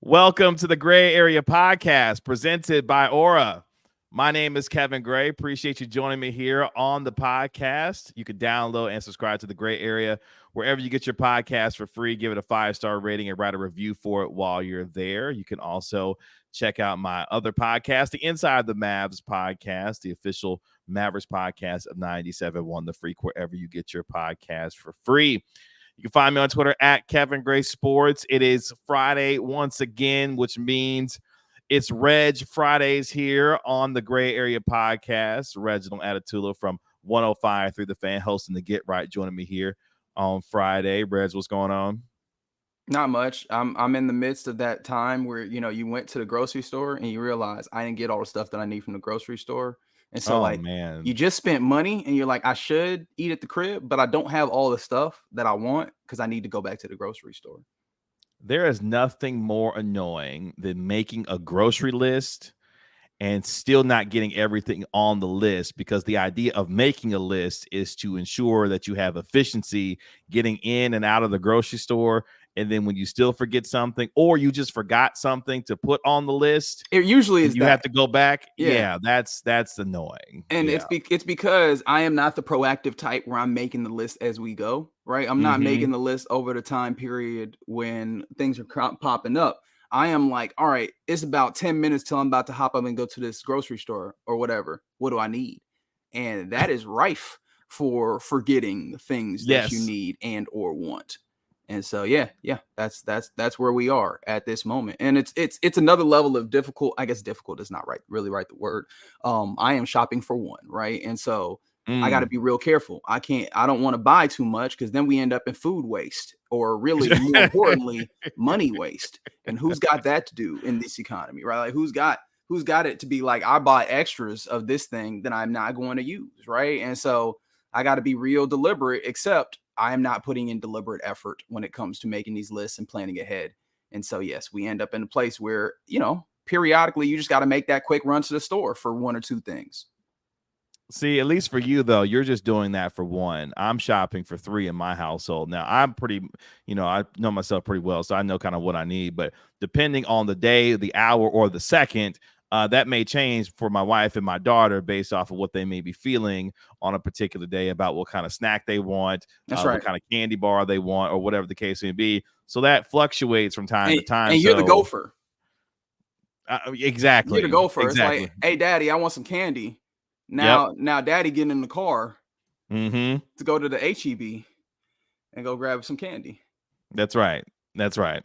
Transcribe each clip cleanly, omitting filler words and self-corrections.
Welcome to the Gray Area Podcast presented by Aura. My name is Kevin Gray. Appreciate you joining me here on the podcast. You can download and subscribe to the Gray Area wherever you get your podcast for free. Give it a 5-star rating and write a review for it while you're there. You can also check out my other podcast, the Inside the Mavs podcast, the official Mavericks podcast of 97.1 The Freak, wherever you get your podcast for free. You can find me on Twitter at Kevin Gray Sports. It is Friday once again, which means it's Reg Fridays here on the Gray Area Podcast. Reginald Adetula from 105 through the Fan, hosting the Get Right, joining me here on Friday. Reg, what's going on? Not much. I'm in the midst of that time where you went to the grocery store and you realize I didn't get all the stuff that I need from the grocery store. And so man, you just spent money and you're like, I should eat at the crib, but I don't have all the stuff that I want because I need to go back to the grocery store. There is nothing more annoying than making a grocery list and still not getting everything on the list, because the idea of making a list is to ensure that you have efficiency getting in and out of the grocery store. And then when you still forget something, or you just forgot something to put on the list, it usually is you have to go back. Yeah, that's annoying. And it's because I am not the proactive type where I'm making the list as we go, right? I'm not making the list over the time period when things are popping up. I am like, all right, it's about 10 minutes till I'm about to hop up and go to this grocery store or whatever. What do I need? And that is rife for forgetting the things that you need and or want. And so, yeah, that's where we are at this moment. And it's another level of difficult. I guess difficult is not really right the word. I am shopping for one, right? And so I got to be real careful. I don't want to buy too much because then we end up in food waste, or really more importantly, money waste. And who's got that to do in this economy, right? Like who's got it to be like, I buy extras of this thing that I'm not going to use, right? And so I got to be real deliberate, except I am not putting in deliberate effort when it comes to making these lists and planning ahead. And so, yes, we end up in a place where, periodically you just got to make that quick run to the store for one or two things. See, at least for you, though, you're just doing that for one. I'm shopping for three in my household. Now, I'm pretty, I know myself pretty well, so I know kind of what I need. But depending on the day, the hour, or the second, that may change for my wife and my daughter based off of what they may be feeling on a particular day about what kind of snack they want, what kind of candy bar they want, or whatever the case may be. So that fluctuates from time to time. And you're the gopher. Exactly. You're the gopher. Exactly. It's like, hey, Daddy, I want some candy. Now, Daddy getting in the car to go to the HEB and go grab some candy. That's right.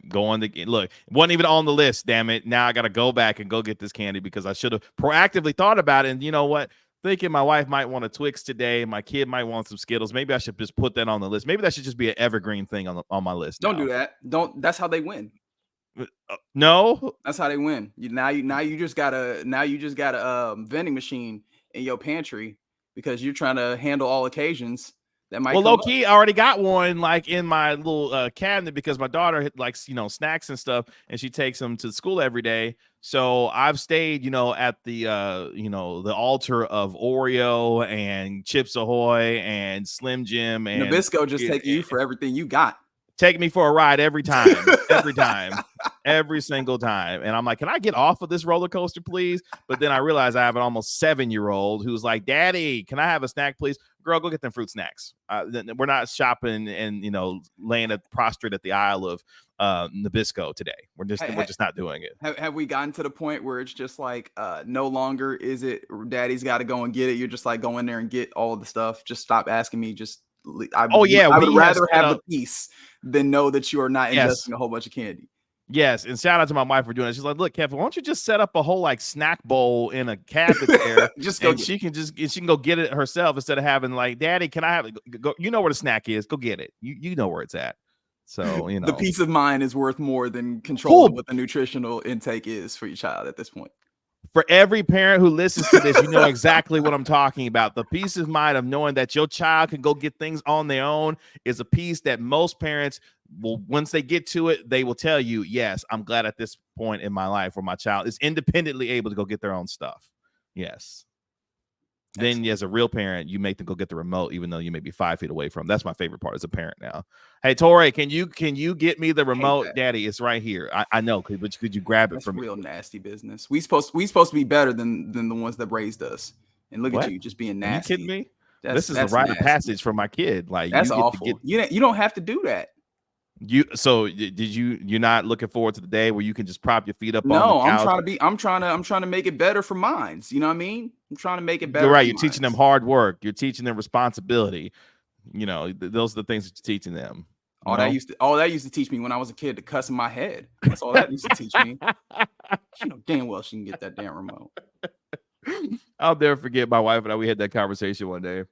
Going to look, it wasn't even on the list. Damn it! Now I got to go back and go get this candy because I should have proactively thought about it. And you know what? Thinking my wife might want a Twix today, my kid might want some Skittles. Maybe I should just put that on the list. Maybe that should just be an evergreen thing on my list. Don't do that. That's how they win. No, that's how they win. Now you just got a vending machine in your pantry because you're trying to handle all occasions. That might low key, I already got one like in my little cabinet because my daughter likes snacks and stuff, and she takes them to school every day. So I've stayed at the the altar of Oreo and Chips Ahoy and Slim Jim and Nabisco. Just take you for everything you got. Take me for a ride every time, every single time. And I'm like, can I get off of this roller coaster, please? But then I realize I have an almost 7-year-old who's like, Daddy, can I have a snack, please? Girl, go get them fruit snacks. We're not shopping and laying prostrate at the aisle of Nabisco today. We're just not doing it. Have we gotten to the point where it's just like no longer is it Daddy's got to go and get it? You're just like, go in there and get all the stuff. Just stop asking me. I would rather have the peace than know that you are not ingesting a whole bunch of candy. Yes, and shout out to my wife for doing it. She's like, "Look, Kevin, why don't you just set up a whole snack bowl in a cabinet there? She can go get it herself instead of having like, Daddy, can I have it? Go, you know where the snack is? Go get it. You know where it's at." So the peace of mind is worth more than controlling what the nutritional intake is for your child at this point. For every parent who listens to this, you know exactly what I'm talking about. The peace of mind of knowing that your child can go get things on their own is a piece that most parents will, once they get to it, they will tell you, yes, I'm glad at this point in my life where my child is independently able to go get their own stuff. Yes. Then as a real parent, you make them go get the remote, even though you may be 5 feet away from them. That's my favorite part as a parent now. Hey, Tori, can you get me the remote? Daddy, it's right here. I know, but could you grab it from me? That's real nasty business. We supposed to be better than the ones that raised us. And look at you just being nasty. Are you kidding me? This is a rite of passage for my kid. Like, that's awful. You don't have to do that. You're not looking forward to the day where you can just prop your feet up on the couch? I'm trying to make it better for mine. You know what I mean? I'm trying to make it better. You're right. You're teaching them hard work. You're teaching them responsibility. You know, those are the things that you're teaching them. All that used to teach me when I was a kid to cuss in my head. That's all that used to teach me. You know damn well she can get that damn remote. I'll never forget my wife and I. We had that conversation one day.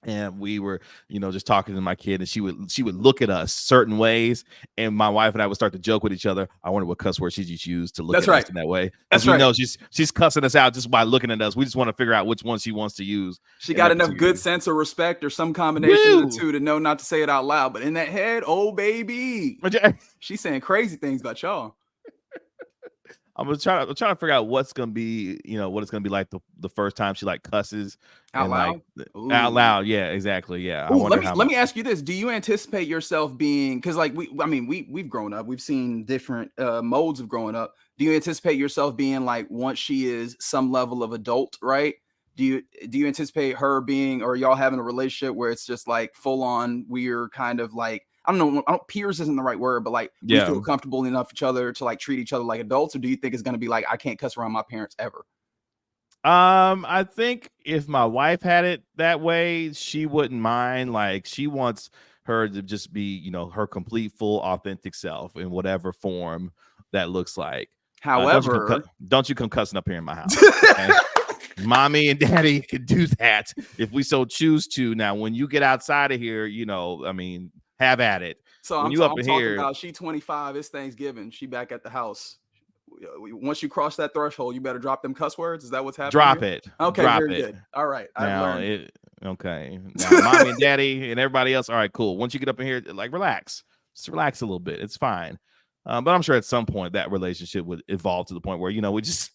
And we were, just talking to my kid, and she would look at us certain ways, and my wife and I would start to joke with each other. I wonder what cuss word she just used to look at us in that way. That's right. We know she's cussing us out just by looking at us. We just want to figure out which one she wants to use. She got enough good sense or respect or some combination of the two to know not to say it out loud. But in that head, oh baby, she's saying crazy things about y'all. I'm trying to figure out what's gonna be, what it's gonna be like the first time she cusses out loud. Out loud, yeah, exactly, yeah. Ooh, let me ask you this: do you anticipate yourself being, because we've grown up, we've seen different modes of growing up. Do you anticipate yourself being like, once she is some level of adult, right? Do you anticipate her being, or y'all having a relationship where it's just like full on, we're kind of like, I don't know, peers isn't the right word, but like we feel comfortable enough with each other to like treat each other like adults? Or do you think it's going to be like, I can't cuss around my parents ever? I think if my wife had it that way, she wouldn't mind. Like, she wants her to just be, her complete, full, authentic self in whatever form that looks like. However, don't you come cussing up here in my house. Okay? Mommy and daddy can do that if we so choose to. Now, when you get outside of here, have at it. So when I'm talking about, she 25, it's Thanksgiving, she back at the house. Once you cross that threshold, you better drop them cuss words. Is that what's happening? Drop it. Okay, very good. All right. Okay. Now, mommy and daddy and everybody else. All right, cool. Once you get up in here, like, relax. Just relax a little bit. It's fine. But I'm sure at some point that relationship would evolve to the point where, we just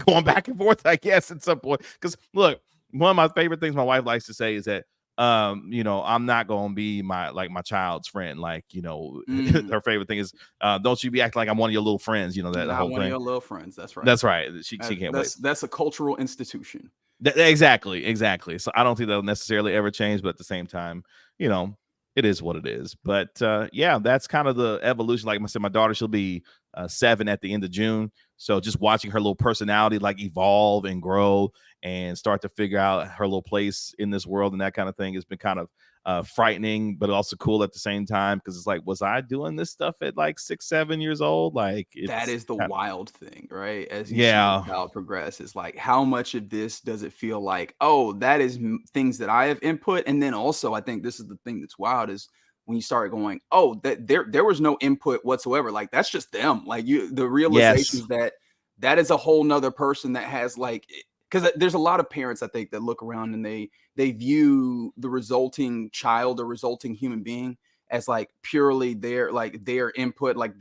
going back and forth, I guess, at some point. Because look, one of my favorite things my wife likes to say is that, I'm not gonna be my child's friend. Like, her favorite thing is, don't you be acting like I'm one of your little friends. That whole one thing. Of your little friends. That's right. That's right. She can't wait. That's a cultural institution. Exactly. So I don't think that'll necessarily ever change, but at the same time, it is what it is. But that's kind of the evolution. Like I said, my daughter, she'll be 7 at the end of June. So just watching her little personality like evolve and grow and start to figure out her little place in this world and that kind of thing has been kind of frightening, but also cool at the same time, because it's like, was I doing this stuff at like 6, 7 years old? Like, that is the wild thing, right? As you see the child progress, is like, how much of this does it feel like, oh, that is things that I have input? And then also, I think this is the thing that's wild, is when you start going, oh, that there was no input whatsoever. Like, that's just them. Like, the realization is that is a whole nother person that has, like, because there's a lot of parents, I think, that look around and they view the resulting child or resulting human being as like purely their input, like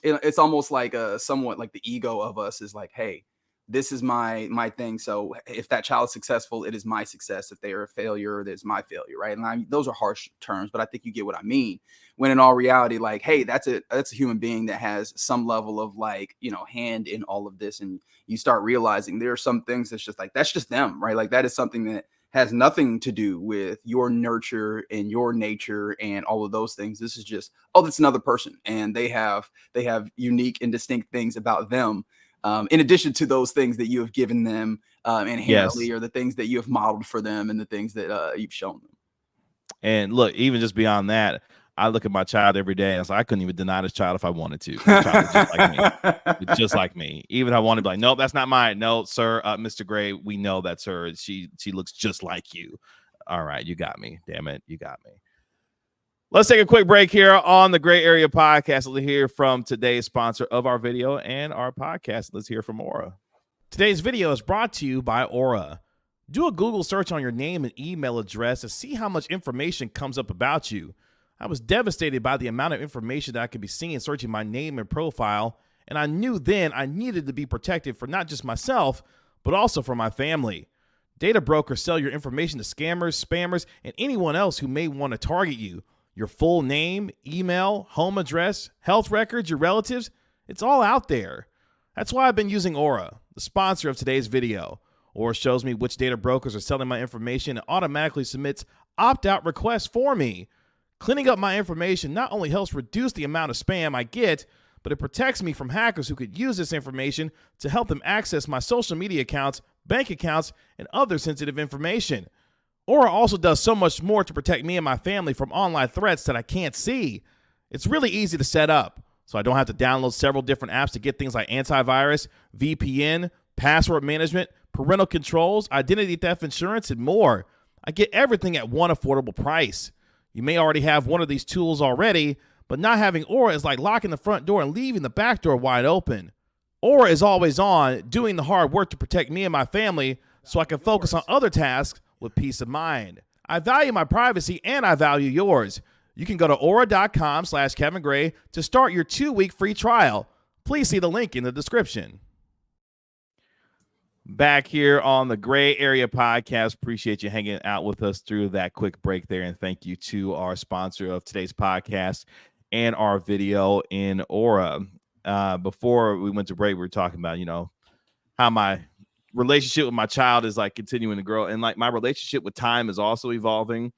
it's almost like somewhat like the ego of us is like, hey, this is my thing. So if that child is successful, it is my success. If they are a failure, it's my failure, right? And those are harsh terms, but I think you get what I mean. When in all reality, like, hey, that's a human being that has some level of like, hand in all of this. And you start realizing there are some things that's just like, that's just them, right? Like, that is something that has nothing to do with your nurture and your nature and all of those things. This is just, oh, that's another person. And they have unique and distinct things about them. In addition to those things that you have given them inherently, or the things that you have modeled for them and the things that you've shown them. And look, even just beyond that, I look at my child every day and I couldn't even deny this child if I wanted to. My child is just like me. Just like me. Even if I want to be like, nope, that's not mine. No, sir, Mr. Gray, we know that's her. She looks just like you. All right, you got me. Damn it, you got me. Let's take a quick break here on the Gray Area Podcast. Let's hear from today's sponsor of our video and our podcast. Let's hear from Aura. Today's video is brought to you by Aura. Do a Google search on your name and email address to see how much information comes up about you. I was devastated by the amount of information that I could be seeing searching my name and profile, and I knew then I needed to be protected for not just myself, but also for my family. Data brokers sell your information to scammers, spammers, and anyone else who may want to target you. Your full name, email, home address, health records, your relatives, it's all out there. That's why I've been using Aura, the sponsor of today's video. Aura shows me which data brokers are selling my information and automatically submits opt-out requests for me. Cleaning up my information not only helps reduce the amount of spam I get, but it protects me from hackers who could use this information to help them access my social media accounts, bank accounts, and other sensitive information. Aura also does so much more to protect me and my family from online threats that I can't see. It's really easy to set up, so I don't have to download several different apps to get things like antivirus, VPN, password management, parental controls, identity theft insurance, and more. I get everything at one affordable price. You may already have one of these tools already, but not having Aura is like locking the front door and leaving the back door wide open. Aura is always on, doing the hard work to protect me and my family so I can focus on other tasks with peace of mind. I value my privacy and I value yours. You can go to aura.com/Kevin Gray to start your 2-week free trial. Please see the link in the description. Back here on the Gray Area Podcast. Appreciate you hanging out with us through that quick break there. And thank you to our sponsor of today's podcast and our video in Aura. Before we went to break, we were talking about, how my relationship with my child is like continuing to grow. And like my relationship with time is also evolving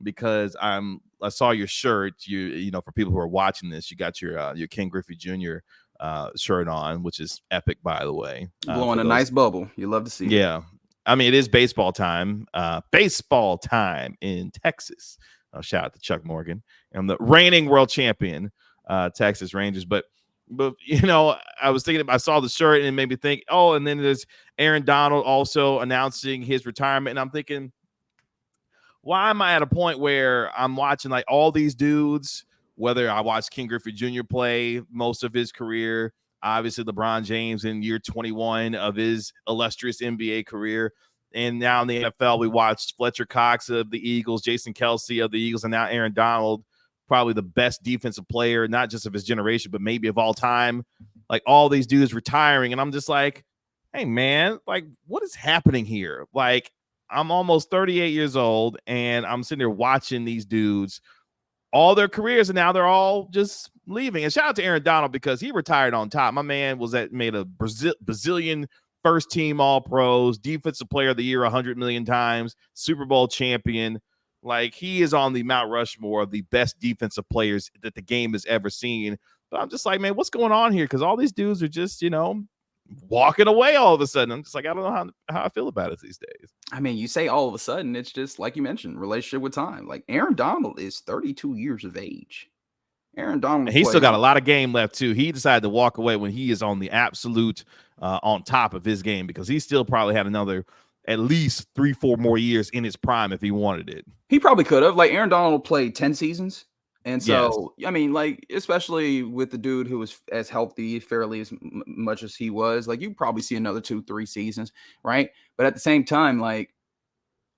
because I saw your shirt, for people who are watching this, you got your Ken Griffey Jr. Shirt on, which is epic, by the way. Blowing a nice bubble. You love to see. Yeah. I mean, it is baseball time. Baseball time in Texas. Shout out to Chuck Morgan and the reigning world champion, Texas Rangers. But I was thinking, I saw the shirt and it made me think, and then there's Aaron Donald also announcing his retirement. And I'm thinking, why am I at a point where I'm watching like all these dudes, whether I watched Ken Griffey Jr. play most of his career, obviously LeBron James in year 21 of his illustrious NBA career. And now in the NFL, we watched Fletcher Cox of the Eagles, Jason Kelsey of the Eagles, and now Aaron Donald, probably the best defensive player, not just of his generation, but maybe of all time. Like all these dudes retiring. And I'm just like, hey, man, like what is happening here? Like I'm almost 38 years old and I'm sitting there watching these dudes all their careers, and now they're all just leaving. And shout out to Aaron Donald because he retired on top. My man made a Brazilian first team All-Pros, defensive player of the year 100 million times, Super Bowl champion. Like he is on the Mount Rushmore of the best defensive players that the game has ever seen. But I'm just like, man, what's going on here? Because all these dudes are just, walking away all of a sudden. I'm just like, I don't know how I feel about it these days. I mean, you say all of a sudden, it's just like you mentioned, relationship with time. Like Aaron Donald is 32 years of age. Aaron Donald, and he's still got a lot of game left too. He decided to walk away when he is on the absolute on top of his game because he still probably had another at least 3-4 more years in his prime if he wanted it. He probably could have. Like Aaron Donald played 10 seasons. And so, yes. I mean, like, especially with the dude who was as healthy fairly as much as he was, like, you probably see another 2-3 seasons, right? But at the same time, like,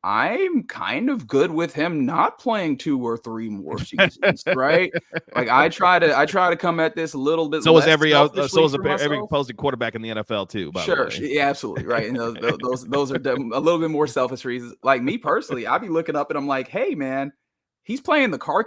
I'm kind of good with him not playing 2 or 3 more seasons, right? Like, I try to come at this a little bit. So is every opposing quarterback in the NFL too. By sure, the way. Yeah, absolutely, right. And those are a little bit more selfish reasons. Like me personally, I'd be looking up and I'm like, hey, man. He's playing the car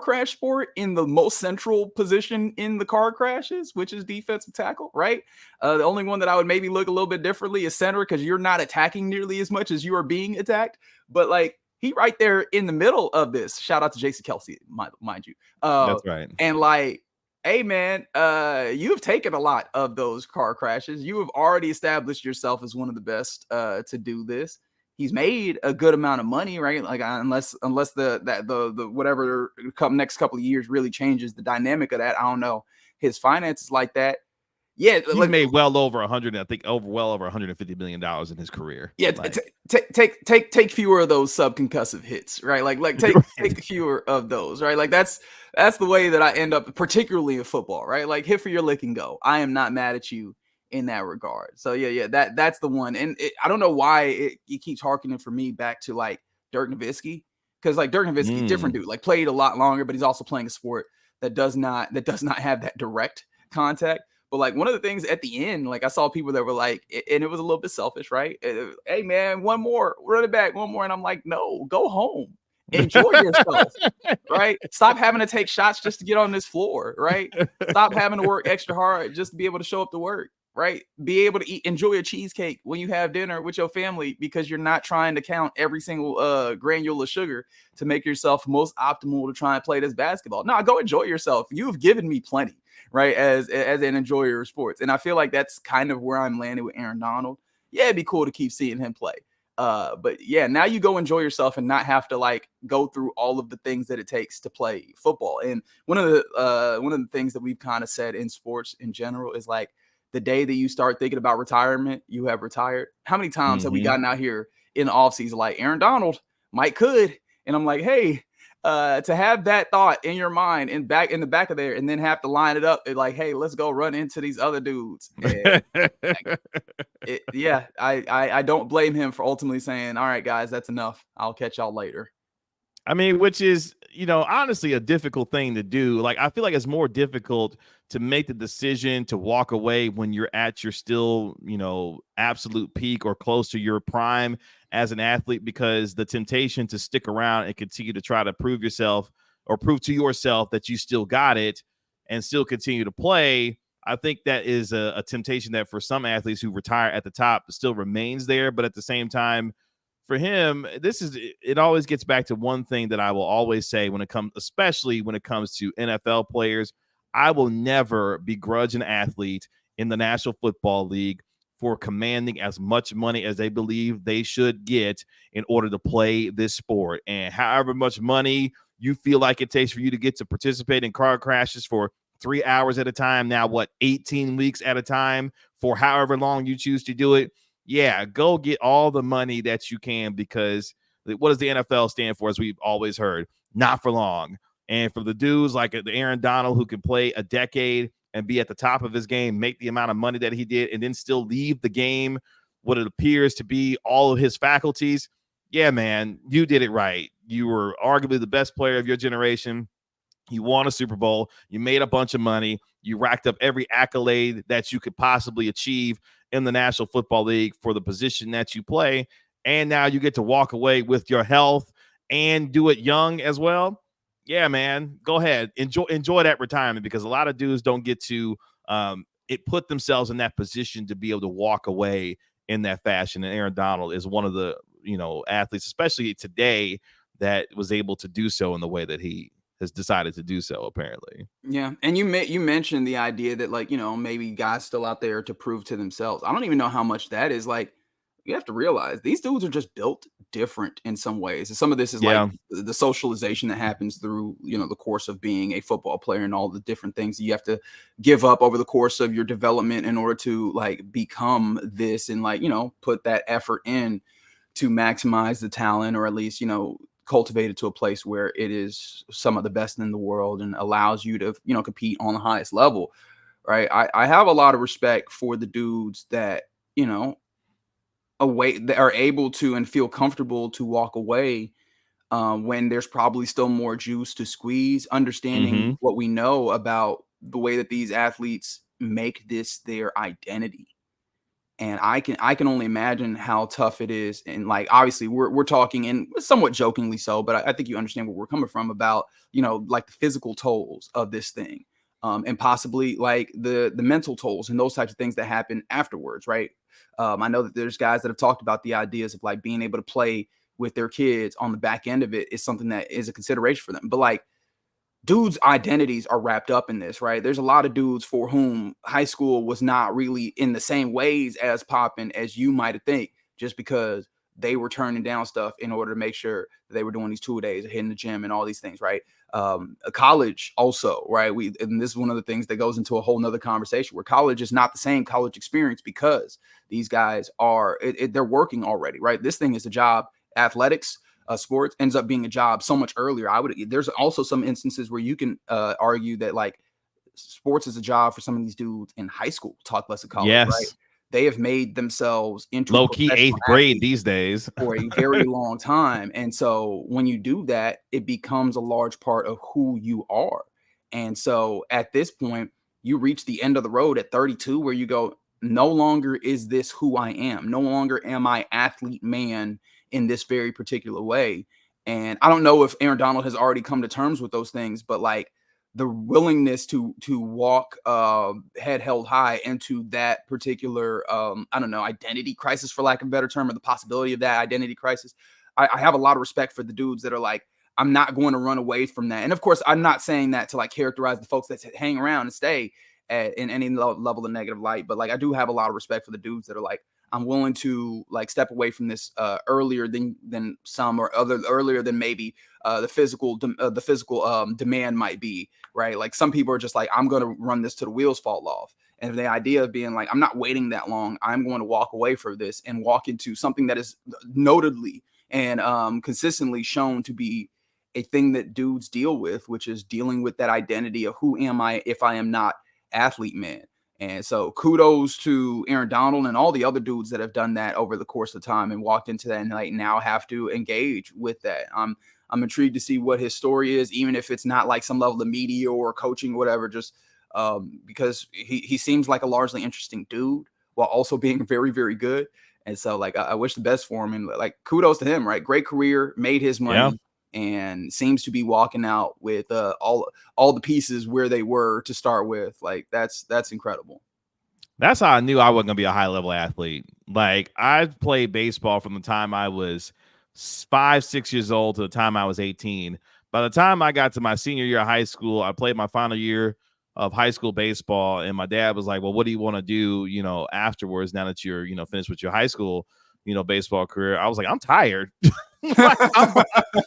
crash sport in the most central position in the car crashes, which is defensive tackle, right? The only one that I would maybe look a little bit differently is center because you're not attacking nearly as much as you are being attacked. But like he right there in the middle of this. Shout out to Jason Kelsey, mind you. That's right. And like, hey man, you have taken a lot of those car crashes. You have already established yourself as one of the best to do this. He's made a good amount of money, right? Like unless the whatever next couple of years really changes the dynamic of that. I don't know his finances like that. Yeah, he's made well over $150 million in his career. Yeah, like, take fewer of those subconcussive hits, right? Like take fewer of those, right? Like that's the way that I end up, particularly in football, right? Like hit for your lick and go. I am not mad at you in that regard. So yeah, that's the one. And I don't know why it keeps harkening for me back to like Dirk Nowitzki, because like Dirk Nowitzki, different dude, like played a lot longer, but he's also playing a sport that does not have that direct contact. But like one of the things at the end, like I saw people that were like, and it was a little bit selfish, right? Hey man, one more, run it back, one more. And I'm like, no, go home. Enjoy yourself, right? Stop having to take shots just to get on this floor, right? Stop having to work extra hard just to be able to show up to work, right? Be able to enjoy a cheesecake when you have dinner with your family because you're not trying to count every single granule of sugar to make yourself most optimal to try and play this basketball. No, go enjoy yourself. You've given me plenty, right? As an enjoyer of sports. And I feel like that's kind of where I'm landing with Aaron Donald. Yeah, it'd be cool to keep seeing him play. But yeah, now you go enjoy yourself and not have to like go through all of the things that it takes to play football. And one of the things that we've kind of said in sports in general is like the day that you start thinking about retirement, you have retired. How many times have we gotten out here in the offseason like Aaron Donald, Mike could, and I'm like, hey, to have that thought in your mind and back in the back of there and then have to line it up and like, hey, let's go run into these other dudes. And I don't blame him for ultimately saying, all right, guys, that's enough. I'll catch y'all later. I mean, which is, honestly a difficult thing to do. Like, I feel like it's more difficult to make the decision to walk away when you're at your still, absolute peak or close to your prime as an athlete, because the temptation to stick around and continue to try to prove yourself or prove to yourself that you still got it and still continue to play. I think that is a temptation that for some athletes who retire at the top still remains there. But at the same time, for him, it always gets back to one thing that I will always say especially when it comes to NFL players. I will never begrudge an athlete in the National Football League for commanding as much money as they believe they should get in order to play this sport. And however much money you feel like it takes for you to get to participate in car crashes for 3 hours at a time, now 18 weeks at a time, for however long you choose to do it. Yeah, go get all the money that you can, because what does the NFL stand for, as we've always heard? Not for long. And for the dudes like the Aaron Donald, who can play a decade and be at the top of his game, make the amount of money that he did, and then still leave the game what it appears to be all of his faculties. Yeah, man, you did it right. You were arguably the best player of your generation. You won a Super Bowl. You made a bunch of money. You racked up every accolade that you could possibly achieve in the National Football League for the position that you play. And now you get to walk away with your health and do it young as well. Yeah, man, go ahead. Enjoy that retirement, because a lot of dudes don't get to put themselves in that position to be able to walk away in that fashion. And Aaron Donald is one of the, athletes, especially today, that was able to do so in the way that he has decided to do so, apparently. Yeah, and you mentioned the idea that, like, maybe guys still out there to prove to themselves. I don't even know how much that is. Like, you have to realize these dudes are just built different in some ways. And some of this is like the socialization that happens through, the course of being a football player and all the different things that you have to give up over the course of your development in order to like become this and like, put that effort in to maximize the talent, or at least, cultivated to a place where it is some of the best in the world and allows you to, compete on the highest level. Right. I have a lot of respect for the dudes that, that are able to and feel comfortable to walk away when there's probably still more juice to squeeze, understanding what we know about the way that these athletes make this their identity. And I can only imagine how tough it is. And like, obviously we're talking, and somewhat jokingly so, but I think you understand where we're coming from about, like the physical tolls of this thing. And possibly like the mental tolls and those types of things that happen afterwards. Right. I know that there's guys that have talked about the ideas of like being able to play with their kids on the back end of it is something that is a consideration for them. But like, dudes' identities are wrapped up in this, right? There's a lot of dudes for whom high school was not really in the same ways as popping as you might think, just because they were turning down stuff in order to make sure that they were doing these 2 days, hitting the gym and all these things, right? College also, right? And this is one of the things that goes into a whole nother conversation, where college is not the same college experience because these guys are, they're working already, right? This thing is a job. Athletics, sports ends up being a job so much earlier. There's also some instances where you can argue that like sports is a job for some of these dudes in high school, talk less of college, right? They have made themselves into low-key 8th grade these days for a very long time. And so when you do that, it becomes a large part of who you are. And so at this point, you reach the end of the road at 32 where you go, no longer is this who I am. No longer am I athlete man in this very particular way. And I don't know if Aaron Donald has already come to terms with those things, but like the willingness to walk head held high into that particular I don't know, identity crisis, for lack of a better term, or the possibility of that identity crisis. I have a lot of respect for the dudes that are like, I'm not going to run away from that. And of course, I'm not saying that to like characterize the folks that hang around and stay in any level of negative light, but like I do have a lot of respect for the dudes that are like, I'm willing to like step away from this earlier than some, or earlier than maybe the physical demand might be, right? Like some people are just like, I'm going to run this till the wheels fall off. And the idea of being like, I'm not waiting that long. I'm going to walk away from this and walk into something that is notedly and consistently shown to be a thing that dudes deal with, which is dealing with that identity of who am I if I am not athlete man. And so kudos to Aaron Donald and all the other dudes that have done that over the course of time and walked into that and like now have to engage with that. I'm intrigued to see what his story is, even if it's not like some level of media or coaching or whatever, just because he seems like a largely interesting dude while also being very, very good. And so like I wish the best for him, and like kudos to him, right? Great career, made his money. And seems to be walking out with all the pieces where they were to start with. Like that's incredible. That's how I knew I wasn't gonna be a high level athlete. Like I played baseball from the time I was 5-6 years old to the time I was 18. By the time I got to my senior year of high school, I played my final year of high school baseball, and my dad was like, "Well, what do you want to do, afterwards? Now that you're, finished with your high school, baseball career?" I was like, "I'm tired."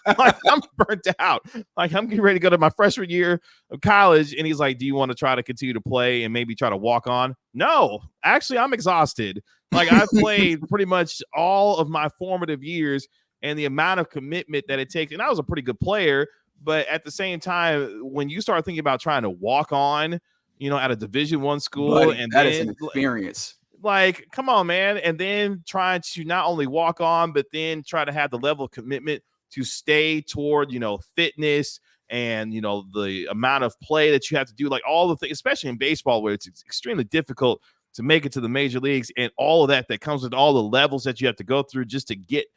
I'm burnt out. Like I'm getting ready to go to my freshman year of college. And he's like, "Do you want to try to continue to play and maybe try to walk on?" No, actually, I'm exhausted. Like I've played pretty much all of my formative years, and the amount of commitment that it takes. And I was a pretty good player, but at the same time, when you start thinking about trying to walk on, at a Division I school, Buddy, and that then is an experience. Like, come on, man. And then trying to not only walk on, but then try to have the level of commitment to stay toward, fitness and, the amount of play that you have to do, like all the things, especially in baseball, where it's extremely difficult to make it to the major leagues, and all of that comes with all the levels that you have to go through just to get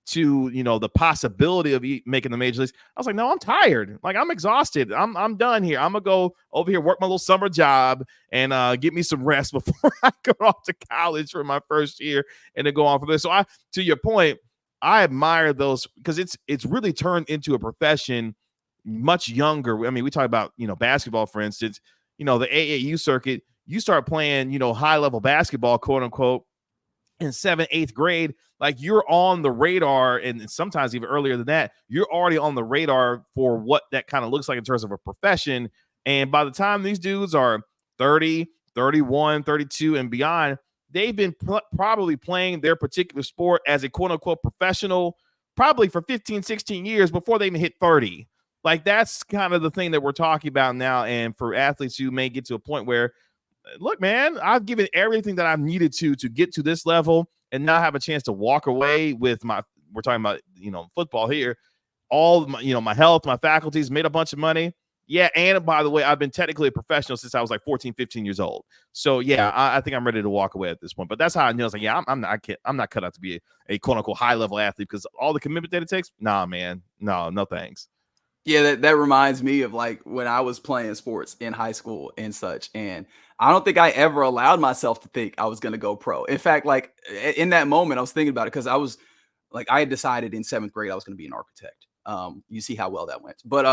to, the possibility of making the major leagues. I was like, no, I'm tired. Like I'm exhausted. I'm done here. I'm gonna go over here, work my little summer job, and get me some rest before I go off to college for my first year and then go on from there. So to your point, I admire those because it's really turned into a profession much younger. I mean, we talk about, basketball, for instance, the AAU circuit, you start playing, high level basketball, quote unquote, in 7th, 8th grade. Like you're on the radar, and sometimes even earlier than that, you're already on the radar for what that kind of looks like in terms of a profession. And by the time these dudes are 30, 31, 32 and beyond, they've been probably playing their particular sport as a quote unquote professional probably for 15, 16 years before they even hit 30. Like that's kind of the thing that we're talking about now. And for athletes who may get to a point where, look, man, I've given everything that I've needed to get to this level, and now have a chance to walk away with we're talking about, football here, all my, my health, my faculties, made a bunch of money. Yeah. And by the way, I've been technically a professional since I was like 14, 15 years old. So yeah, I think I'm ready to walk away at this point. But that's how I knew. I was like, yeah, I'm not cut out to be a quote unquote high level athlete, because all the commitment that it takes. Nah, man. No thanks. Yeah, that reminds me of like when I was playing sports in high school and such. And I don't think I ever allowed myself to think I was going to go pro. In fact, like in that moment, I was thinking about it because I had decided in 7th grade I was going to be an architect. You see how well that went. But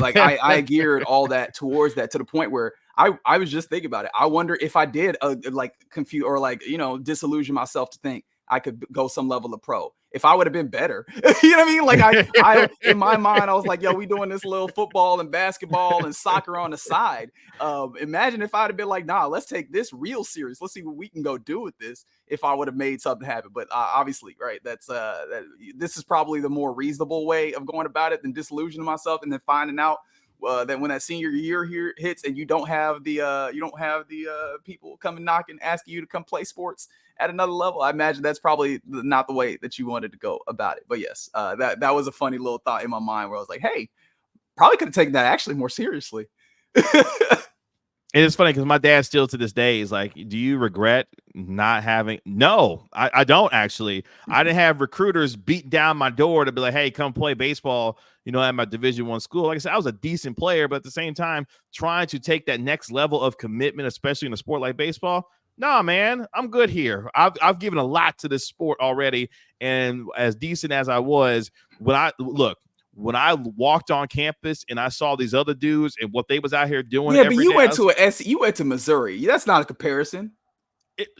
like I geared all that towards that, to the point where I was just thinking about it. I wonder if I did like confuse or like, disillusion myself to think I could go some level of pro, if I would have been better. You know what I mean? Like I in my mind, I was like, yo, we doing this little football and basketball and soccer on the side. Imagine if I'd have been like, nah, let's take this real serious. Let's see what we can go do with this, if I would have made something happen. But obviously, right, this is probably the more reasonable way of going about it than disillusioning myself and then finding out that when that senior year here hits and you don't have the people coming knocking, asking you to come play sports at another level, I imagine that's probably not the way that you wanted to go about it. But yes, that was a funny little thought in my mind where I was like, hey, probably could have taken that actually more seriously. And it's funny because my dad still to this day is like, do you regret not having? No, I don't actually. I didn't have recruiters beating down my door to be like, hey, come play baseball, at my Division I school. Like I said, I was a decent player, but at the same time, trying to take that next level of commitment, especially in a sport like baseball. Nah, man, I'm good here. I've given a lot to this sport already. And as decent as I was, when I walked on campus and I saw these other dudes and what they was out here doing Yeah, but every you day, went to you went to Missouri. That's not a comparison.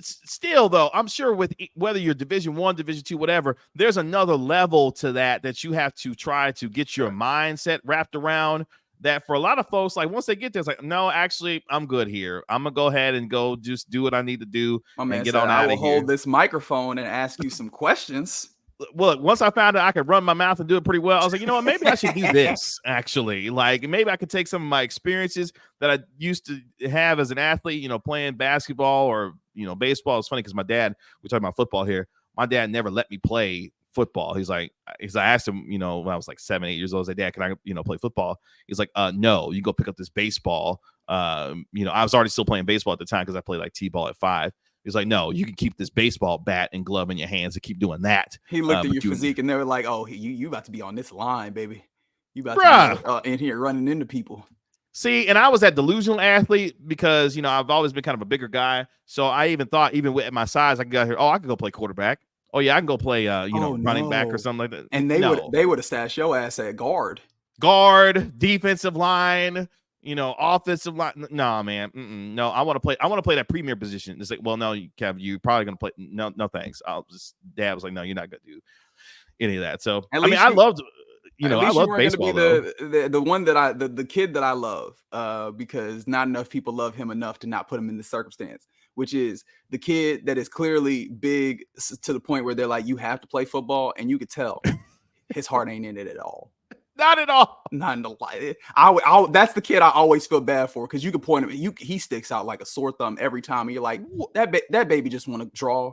Still, though, I'm sure with whether you're Division I, Division II, whatever, there's another level to that you have to try to get your mindset wrapped around. That for a lot of folks, like once they get there, it's like, no, actually, I'm good here. I'm gonna go ahead and go just do what I need to do and get on out of here. I will hold this microphone and ask you some questions. Well, once I found out I could run my mouth and do it pretty well, I was like, you know what, maybe I should do this actually. Like maybe I could take some of my experiences that I used to have as an athlete, playing basketball or, baseball. It's funny because my dad, we're talking about football here. My dad never let me play football. He's like, because I asked him, when I was like 7, 8 years old, I was like, Dad, can I, play football? He's like, no, you go pick up this baseball. I was already still playing baseball at the time because I played like T-ball at 5. He's like, no, you can keep this baseball bat and glove in your hands and keep doing that. He looked at your physique and they were like, oh, you about to be on this line, baby. You about to be in here running into people. See, and I was that delusional athlete because, I've always been kind of a bigger guy. So I even thought, even with my size, I could go here. Oh, I could go play quarterback. Oh, yeah, I can go play, running back or something like that. And they would have stashed your ass at guard. Guard, defensive line, offensive line. No, man. No, I want to play that premier position. It's like, well, no, Kev, you're probably going to play. No, thanks. Dad was like, no, you're not going to do any of that. So, I loved, I love baseball. The one that the kid that I love, because not enough people love him enough to not put him in this circumstance, which is the kid that is clearly big to the point where they're like, you have to play football. And you could tell his heart ain't in it at all. Not at all. Not in the light. That's the kid I always feel bad for because you can point him. He sticks out like a sore thumb every time. And you're like, that baby just want to draw.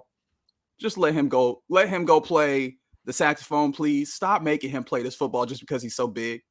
Just let him go. Let him go play the saxophone, please. Stop making him play this football just because he's so big.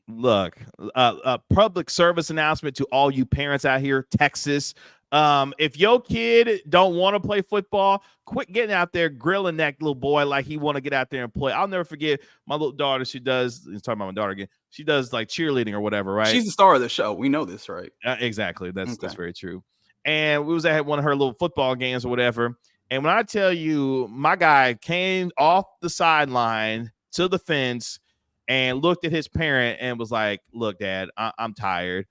Look, a public service announcement to all you parents out here, Texas. If your kid don't want to play football, quit getting out there grilling that little boy like he want to get out there and play. I'll never forget my little daughter. She does. Talking about my daughter again. She does like cheerleading or whatever, right? She's the star of the show. We know this, right? Exactly. That's very true. And we was at one of her little football games or whatever. And when I tell you, my guy came off the sideline to the fence and looked at his parent and was like, look, Dad, I'm tired.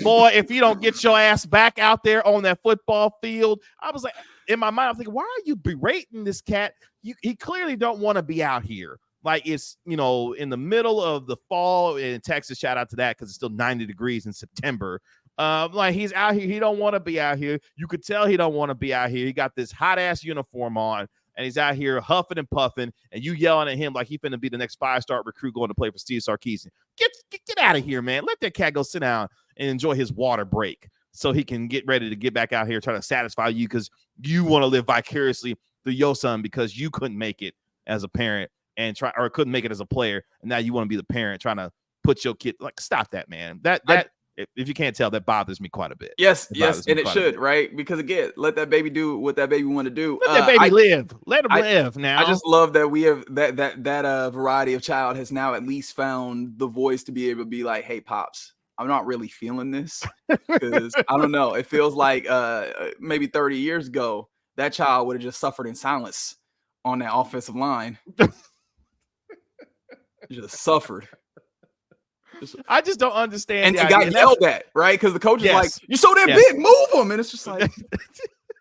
Boy, if you don't get your ass back out there on that football field. I was like, in my mind, I'm thinking, why are you berating this cat? He clearly don't want to be out here. Like it's, in the middle of the fall in Texas, shout out to that because it's still 90 degrees in September. Like he's out here. He don't want to be out here. You could tell he don't want to be out here. He got this hot ass uniform on and he's out here huffing and puffing and you yelling at him like he finna be the next 5-star recruit going to play for Steve Sarkisian. Get out of here, man. Let that cat go sit down and enjoy his water break so he can get ready to get back out here, try to satisfy you because you want to live vicariously through your son because you couldn't make it as a parent and couldn't make it as a player. And now you want to be the parent trying to put your kid like, stop that, man. If you can't tell, that bothers me quite a bit. Yes, and it should, right? Because again, let that baby do what that baby want to do. Let that baby live. Let him live now. I just love that we have that variety of child has now at least found the voice to be able to be like, hey, Pops, I'm not really feeling this. Because I don't know. It feels like maybe 30 years ago, that child would have just suffered in silence on that offensive line. Just suffered. I just don't understand. And got yelled at, right? Because the coach is like, you're so damn big, move him. And it's just like,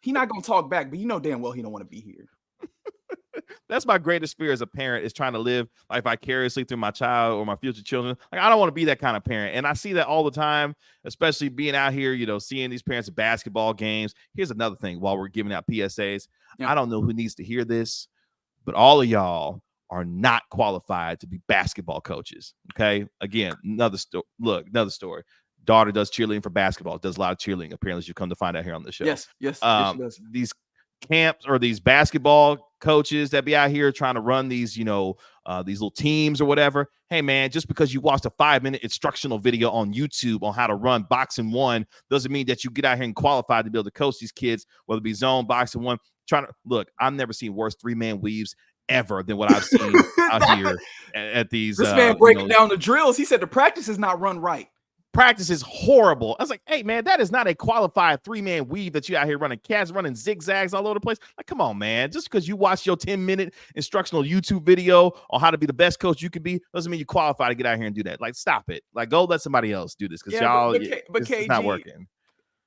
he's not going to talk back, but you know damn well he don't want to be here. That's my greatest fear as a parent is trying to live like vicariously through my child or my future children. Like, I don't want to be that kind of parent. And I see that all the time, especially being out here, seeing these parents at basketball games. Here's another thing while we're giving out PSAs. I don't know who needs to hear this, but all of y'all are not qualified to be basketball coaches. Okay. Again, another story. Daughter does cheerleading for basketball, does a lot of cheerleading. Apparently, you come to find out here on the show. Yes, she does. These camps or these basketball coaches that be out here trying to run these, these little teams or whatever. Hey, man, just because you watched a 5-minute instructional video on YouTube on how to run boxing one doesn't mean that you get out here and qualify to be able to coach these kids, whether it be zone, boxing one. Trying to look, I've never seen worse 3-man weaves ever than what I've seen out here at these. This man breaking down the drills. He said the practice is not run right. Practice is horrible. I was like, hey, man, that is not a qualified 3-man weave that you out here running cats, running zigzags all over the place. Like, come on, man. Just because you watch your 10-minute instructional YouTube video on how to be the best coach you can be doesn't mean you qualify to get out here and do that. Like, stop it. Like, go let somebody else do this because it's not working.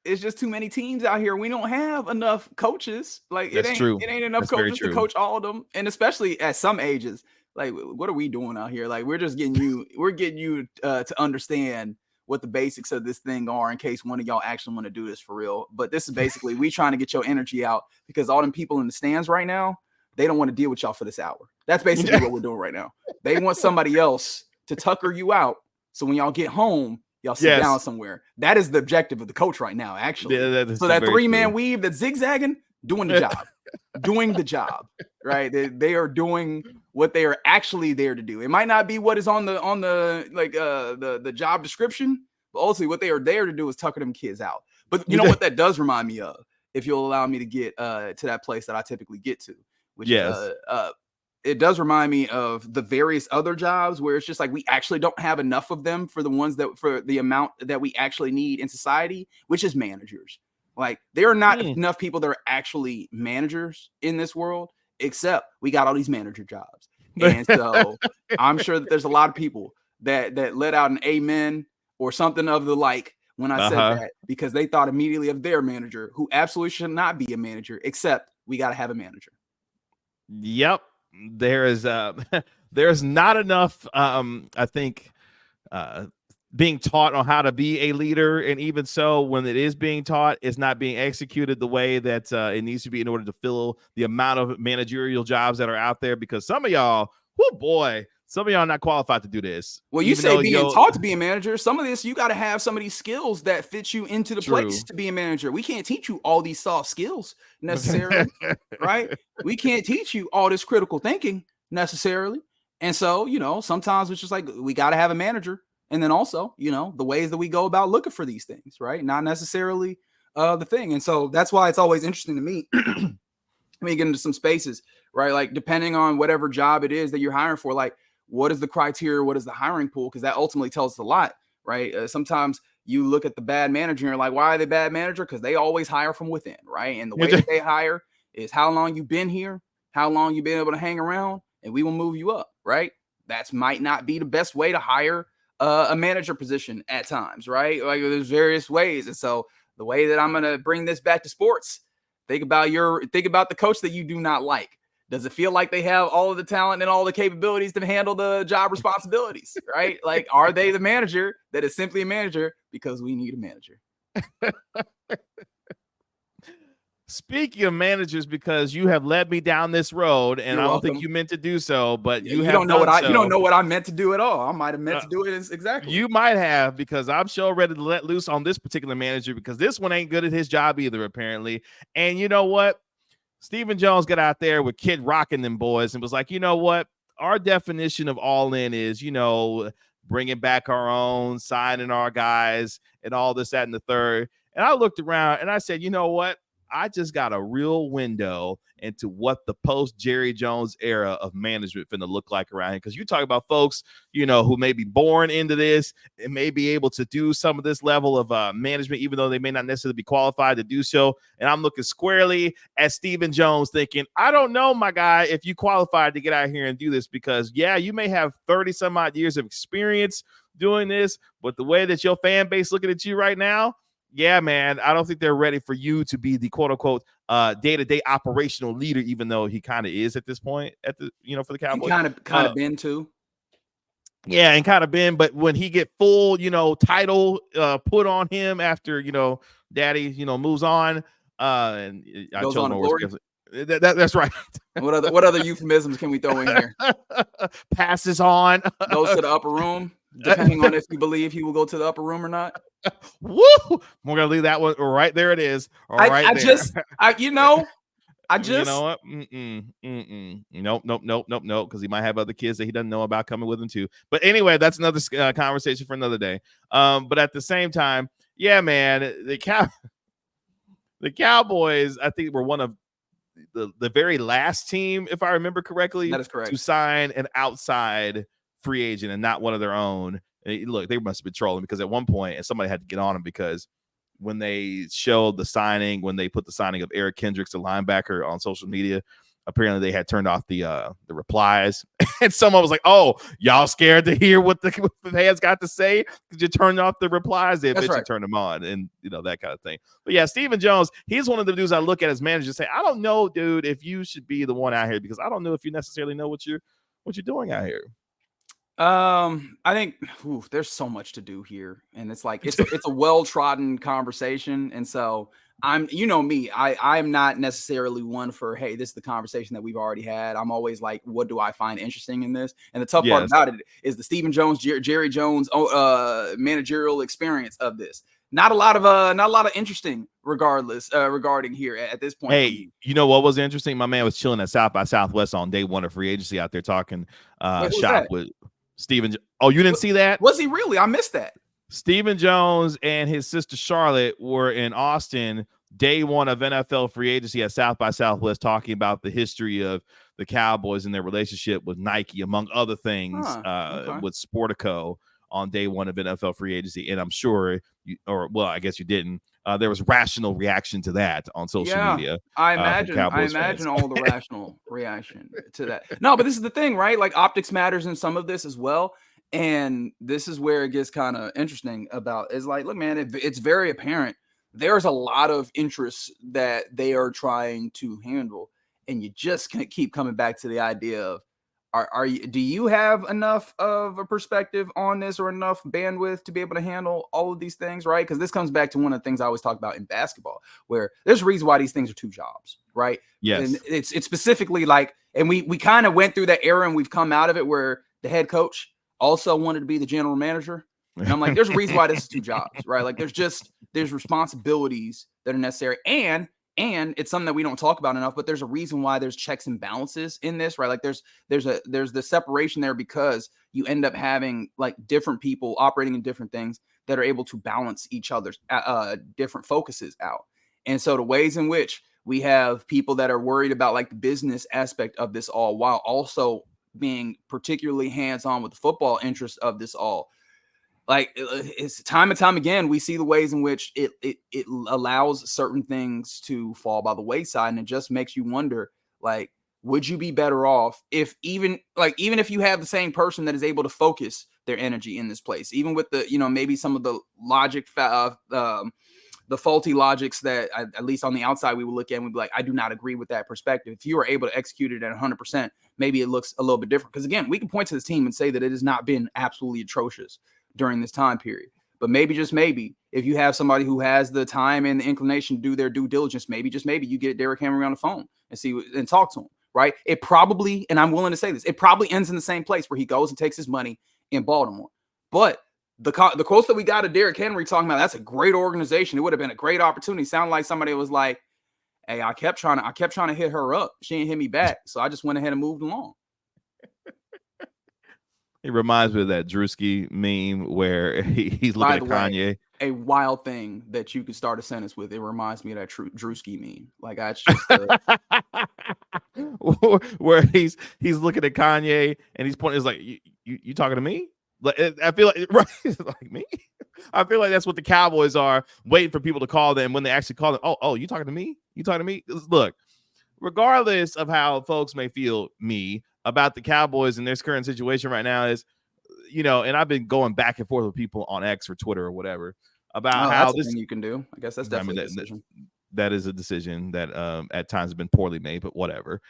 It's just too many teams out here. We don't have enough coaches. Like, it ain't enough coaches to coach all of them. And especially at some ages, like, what are we doing out here? Like, we're just getting you, to understand what the basics of this thing are in case one of y'all actually want to do this for real. But this is basically we trying to get your energy out because all them people in the stands right now, they don't want to deal with y'all for this hour. That's basically what we're doing right now. They want somebody else to tucker you out. So when y'all get home, y'all sit down somewhere. That is the objective of the coach right now, actually. Yeah, so that 3-man weave that's zigzagging, doing the job. Doing the job, right? They are doing what they are actually there to do. It might not be what is on the job description, but ultimately what they are there to do is tucker them kids out. But you know what that does remind me of, if you'll allow me to get to that place that I typically get to, which it does remind me of the various other jobs where it's just like we actually don't have enough of them for the amount that we actually need in society, which is managers. Like, there are not enough people that are actually managers in this world, except we got all these manager jobs. And so I'm sure that there's a lot of people that let out an amen or something of the like when I said that, because they thought immediately of their manager, who absolutely should not be a manager, except we got to have a manager. Yep. There's not enough, I think, being taught on how to be a leader, and even so, when it is being taught, it's not being executed the way that it needs to be in order to fill the amount of managerial jobs that are out there. Because some of y'all, some of y'all are not qualified to do this. Well, you say being taught to be a manager. Some of this, you got to have some of these skills that fit you into the place to be a manager. We can't teach you all these soft skills necessarily, right? We can't teach you all this critical thinking necessarily. And so, sometimes it's just like we got to have a manager. And then also, the ways that we go about looking for these things, right? Not necessarily the thing. And so that's why it's always interesting to me when you get into some spaces, right? Like, depending on whatever job it is that you're hiring for, like, what is the criteria? What is the hiring pool? Because that ultimately tells us a lot, right? Sometimes you look at the bad manager and you're like, why are they bad manager? Because they always hire from within, right? And the way that they hire is how long you've been here, how long you've been able to hang around, and we will move you up, right? That might not be the best way to hire a manager position at times, right? Like, there's various ways. And so the way that I'm going to bring this back to sports, think about the coach that you do not like. Does it feel like they have all of the talent and all the capabilities to handle the job responsibilities, right? Like, are they the manager that is simply a manager because we need a manager? Speaking of managers, because you have led me down this road, and I don't think you meant to do so, but you don't know what I meant to do at all. I might have meant to do it exactly. You might have, because I'm sure ready to let loose on this particular manager, because this one ain't good at his job either, apparently. And you know what? Stephen Jones got out there with Kid Rocking them boys and was like, you know what? Our definition of all in is, bringing back our own, signing our guys, and all this, that, and the third. And I looked around and I said, you know what? I just got a real window into what the post Jerry Jones era of management finna look like around here. Because you talk about folks, who may be born into this and may be able to do some of this level of management, even though they may not necessarily be qualified to do so. And I'm looking squarely at Stephen Jones thinking, I don't know, my guy, if you qualified to get out here and do this, because you may have 30 some odd years of experience doing this, but the way that your fan base looking at you right now, yeah, man, I don't think they're ready for you to be the quote unquote day-to-day operational leader, even though he kind of is at this point for the Cowboys. Kind of been too. Yeah, and kind of been, but when he get full, title put on him after, daddy, moves on, and I goes chose on to glory. That's right. What other euphemisms can we throw in here? Passes on. Goes to the upper room, depending on if you believe he will go to the upper room or not. Woo! We're gonna leave that one right there. It is. You know what? Nope. Because he might have other kids that he doesn't know about coming with him too. But anyway, that's another conversation for another day. But at the same time, yeah, man, the Cowboys, I think, were one of the very last team, if I remember correctly, That is correct, to sign an outside free agent and not one of their own. And look, they must have been trolling because at one point, and somebody had to get on them because when they showed the signing, when they put the signing of Eric Kendricks, the linebacker, on social media, apparently they had turned off the replies, and someone was like, "Oh, y'all scared to hear what the fans got to say because you turned off the replies." They eventually turned them on, and that kind of thing. But yeah, Stephen Jones, he's one of the dudes I look at as manager and say, "I don't know, dude, if you should be the one out here because I don't know if you necessarily know what you're doing out here." I think there's so much to do here, and it's like it's a well-trodden conversation, and so I'm me, I'm not necessarily one for, hey, this is the conversation that we've already had. I'm always like, what do I find interesting in this? And the tough part about it is the Stephen Jones, Jerry Jones managerial experience of this. Not a lot of interesting regarding here at this point. Hey, you know what was interesting? My man was chilling at South by Southwest on day one of free agency out there talking shop with Stephen. Oh, you didn't see that? Was he really? I missed that. Stephen Jones and his sister Charlotte were in Austin day one of NFL free agency at South by Southwest talking about the history of the Cowboys and their relationship with Nike, among other things, with Sportico on day one of NFL free agency. And I'm sure I guess you didn't. There was rational reaction to that on social media. I imagine all the rational reaction to that. No, but this is the thing, right? Like optics matters in some of this as well. And this is where it gets kind of interesting about is like, look, man, it's very apparent. There's a lot of interests that they are trying to handle. And you just can't keep coming back to the idea of, do you have enough of a perspective on this or enough bandwidth to be able to handle all of these things, right? Because this comes back to one of the things I always talk about in basketball, where there's a reason why these things are two jobs, right? Yes. And it's specifically like, and we kind of went through that era and we've come out of it where the head coach also wanted to be the general manager. And I'm like, there's a reason why this is two jobs, right? Like there's responsibilities that are necessary. And it's something that we don't talk about enough, but there's a reason why there's checks and balances in this, right? Like there's the separation there because you end up having like different people operating in different things that are able to balance each other's different focuses out. And so the ways in which we have people that are worried about like the business aspect of this all, while also being particularly hands-on with the football interest of this all. Like it's time and time again, we see the ways in which it allows certain things to fall by the wayside. And it just makes you wonder, like, would you be better off if even if you have the same person that is able to focus their energy in this place, even with the, maybe some of the logic, the faulty logics that at least on the outside we would look at and we'd be like, I do not agree with that perspective. If you are able to execute it at 100%, maybe it looks a little bit different. Because again, we can point to this team and say that it has not been absolutely atrocious during this time period. But maybe, just maybe, if you have somebody who has the time and the inclination to do their due diligence, maybe, just maybe, you get Derrick Henry on the phone and talk to him, right? It probably, and I'm willing to say this, it probably ends in the same place where he goes and takes his money in Baltimore. But the quotes that we got of Derrick Henry talking about, that's a great organization. It would have been a great opportunity. Sound like somebody was like, hey, I kept trying to hit her up. She didn't hit me back. So I just went ahead and moved along. It reminds me of that Drewski meme where he's looking at Kanye. A wild thing that you could start a sentence with. It reminds me of that Drewski meme. Like I just where he's looking at Kanye and he's pointing. It's like, you talking to me? Like I feel like right, like me. I feel like that's what the Cowboys are, waiting for people to call them. When they actually call them, oh, you talking to me? You talking to me? Look, regardless of how folks may feel about the Cowboys and their current situation right now is, and I've been going back and forth with people on X or Twitter or whatever about how this thing you can do. I guess that's definitely a decision. That is a decision that at times has been poorly made, but whatever.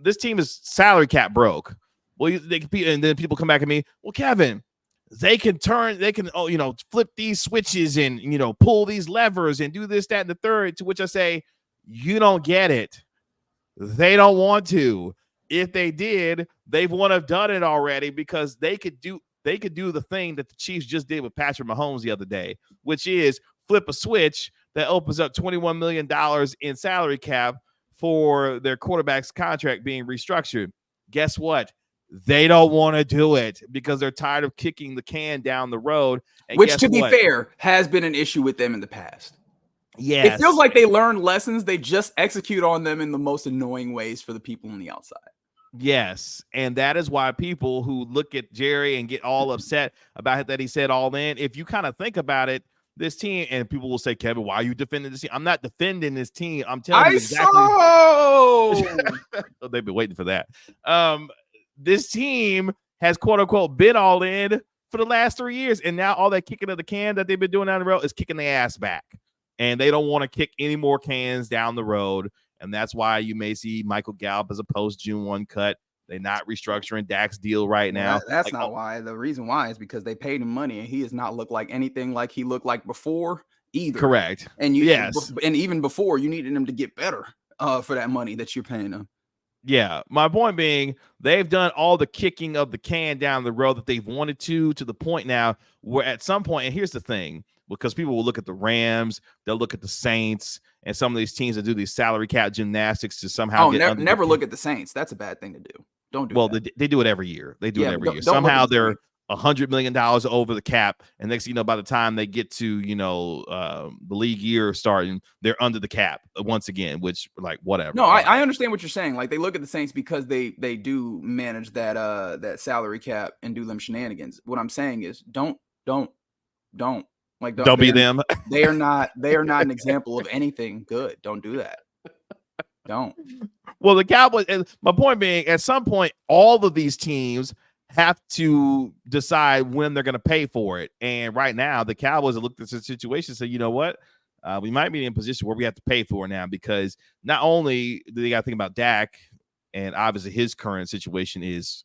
This team is salary cap broke. Well, and then people come back at me. Well, Kevin, they can flip these switches and pull these levers and do this, that, and the third. To which I say, you don't get it. They don't want to. If they did, they would have done it already, because they could do the thing that the Chiefs just did with Patrick Mahomes the other day, which is flip a switch that opens up $21 million in salary cap for their quarterback's contract being restructured. Guess what? They don't want to do it because they're tired of kicking the can down the road. And which, to be what? fair, has been an issue with them in the past. Yes. It feels like they learn lessons. They just execute on them in the most annoying ways for the people on the outside. Yes. And that is why people who look at Jerry and get all upset about that he said all in, if you kind of think about it, this team, and people will say, Kevin, why are you defending this team? I'm not defending this team. I'm telling you exactly. They've been waiting for that. This team has, quote unquote, been all in for the last 3 years. And now all that kicking of the can that they've been doing down the road is kicking their ass back. And they don't want to kick any more cans down the road. And that's why you may see Michael Gallup as a post-June 1 cut. They're not restructuring Dak's deal right now. That's not why. The reason why is because they paid him money, and he has not looked like anything like he looked like before either. Correct. And and even before, you needed him to get better for that money that you're paying him. Yeah, my point being, they've done all the kicking of the can down the road that they've wanted to the point now where at some point, and here's the thing, because people will look at the Rams, they'll look at the Saints, and some of these teams that do these salary cap gymnastics to somehow never look at the Saints. That's a bad thing to do. Don't do that. They do it every year. They do it every year. Somehow they're $100 million over the cap, and next thing you know, by the time they get to the league year starting, they're under the cap once again, which like whatever. No, I understand what you're saying. Like they look at the Saints because they do manage that salary cap and do them shenanigans. What I'm saying is don't be them. They are not an example of anything good. Don't do that. Don't. Well, the Cowboys, and my point being, at some point, all of these teams have to decide when they're going to pay for it. And right now, the Cowboys have looked at the situation and said, you know what? We might be in a position where we have to pay for it now, because not only do they got to think about Dak, and obviously his current situation is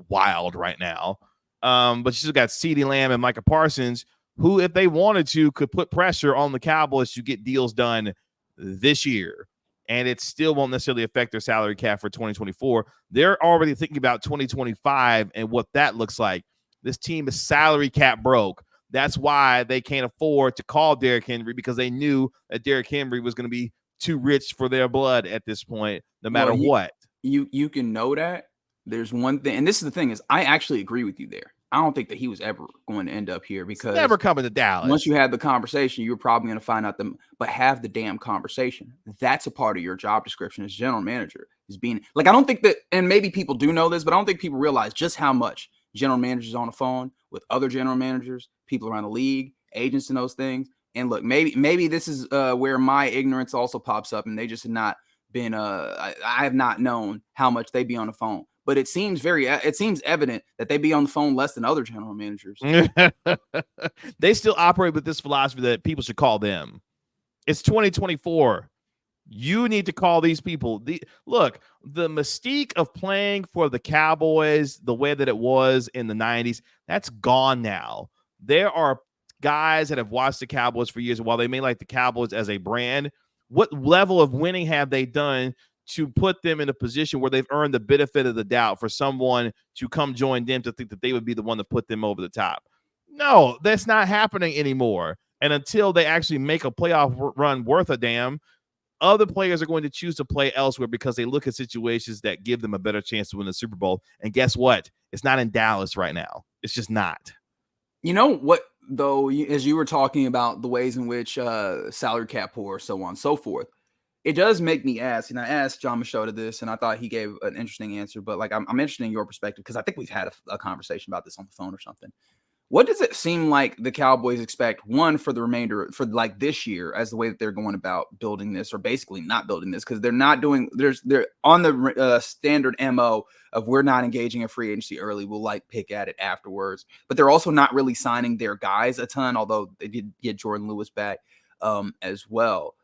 wild right now, but you still got CeeDee Lamb and Micah Parsons, who, if they wanted to, could put pressure on the Cowboys to get deals done this year. And it still won't necessarily affect their salary cap for 2024. They're already thinking about 2025 and what that looks like. This team is salary cap broke. That's why they can't afford to call Derrick Henry, because they knew that Derrick Henry was going to be too rich for their blood at this point, no matter what. You can know that. There's one thing, and this is the thing, is I actually agree with you there. I don't think that he was ever going to end up here, because never coming to Dallas. Once you had the conversation, you're probably going to find out but have the damn conversation. That's a part of your job description as general manager, is being like, I don't think that, and maybe people do know this, but I don't think people realize just how much general managers on the phone with other general managers, people around the league, agents and those things. And look, maybe this is where my ignorance also pops up, and they just have not been, I have not known how much they be on the phone. But it seems evident that they be on the phone less than other general managers. They still operate with this philosophy that people should call them. It's 2024. You need to call these people. Look, the mystique of playing for the Cowboys the way that it was in the 90s, that's gone now. There are guys that have watched the Cowboys for years, and while they may like the Cowboys as a brand, what level of winning have they done to put them in a position where they've earned the benefit of the doubt for someone to come join them to think that they would be the one to put them over the top? No, that's not happening anymore. And until they actually make a playoff run worth a damn, other players are going to choose to play elsewhere because they look at situations that give them a better chance to win the Super Bowl. And guess what? It's not in Dallas right now. It's just not. You know what, though, as you were talking about the ways in which salary cap poor, so on and so forth, it does make me ask, and I asked John Machota this, and I thought he gave an interesting answer, but like I'm interested in your perspective, because I think we've had a conversation about this on the phone or something. What does it seem like the Cowboys expect, one, for the remainder, for like this year, as the way that they're going about building this, or basically not building this, because they're not doing, they're on the standard MO of, we're not engaging a free agency early, we'll like pick at it afterwards. But they're also not really signing their guys a ton, although they did get Jordan Lewis back as well.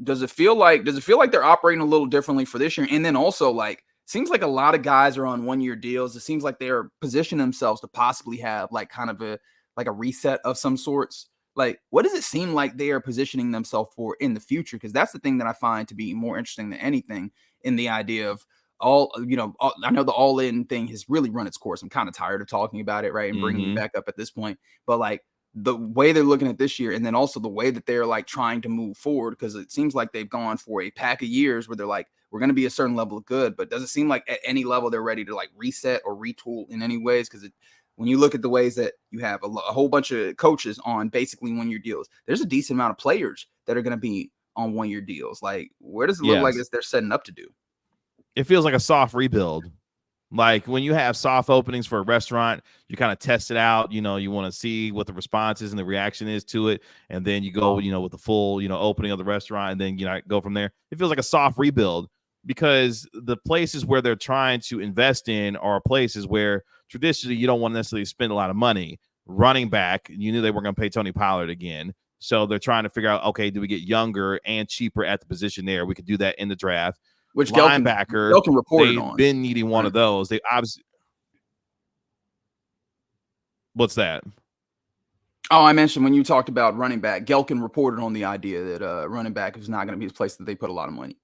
Does it feel like they're operating a little differently for this year? And then also, like, seems like a lot of guys are on 1-year deals. It seems like they're positioning themselves to possibly have like kind of a reset of some sorts. Like, what does it seem like they are positioning themselves for in the future? Because that's the thing that I find to be more interesting than anything, in the idea of I know the all-in thing has really run its course. I'm kind of tired of talking about it, right, and bringing it back up at this point. But like, the way they're looking at this year, and then also the way that they're like trying to move forward, because it seems like they've gone for a pack of years where they're like, we're going to be a certain level of good, but doesn't seem like at any level they're ready to like reset or retool in any ways. Because when you look at the ways that you have a whole bunch of coaches on basically 1-year deals, there's a decent amount of players that are going to be on 1-year deals. Like, where does it look like they're setting up to do? It feels like a soft rebuild. Like when you have soft openings for a restaurant, you kind of test it out. You want to see what the response is and the reaction is to it. And then you go, with the full, opening of the restaurant, and then, go from there. It feels like a soft rebuild because the places where they're trying to invest in are places where traditionally you don't want to necessarily spend a lot of money. Running back, you knew they were going to pay Tony Pollard again. So they're trying to figure out, okay, do we get younger and cheaper at the position there? We could do that in the draft. Which linebacker, Gelkin reported they've on. been needing one of those. They obviously. What's that? Oh, I mentioned when you talked about running back, Gelkin reported on the idea that running back is not going to be a place that they put a lot of money.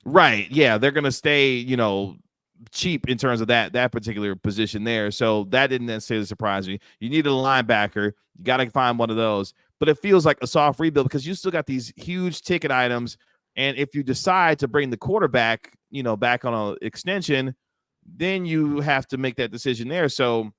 Right. Yeah, they're going to stay, cheap in terms of that particular position there. So that didn't necessarily surprise me. You needed a linebacker. You got to find one of those. But it feels like a soft rebuild because you still got these huge ticket items. And if you decide to bring the quarterback, back on an extension, then you have to make that decision there. So,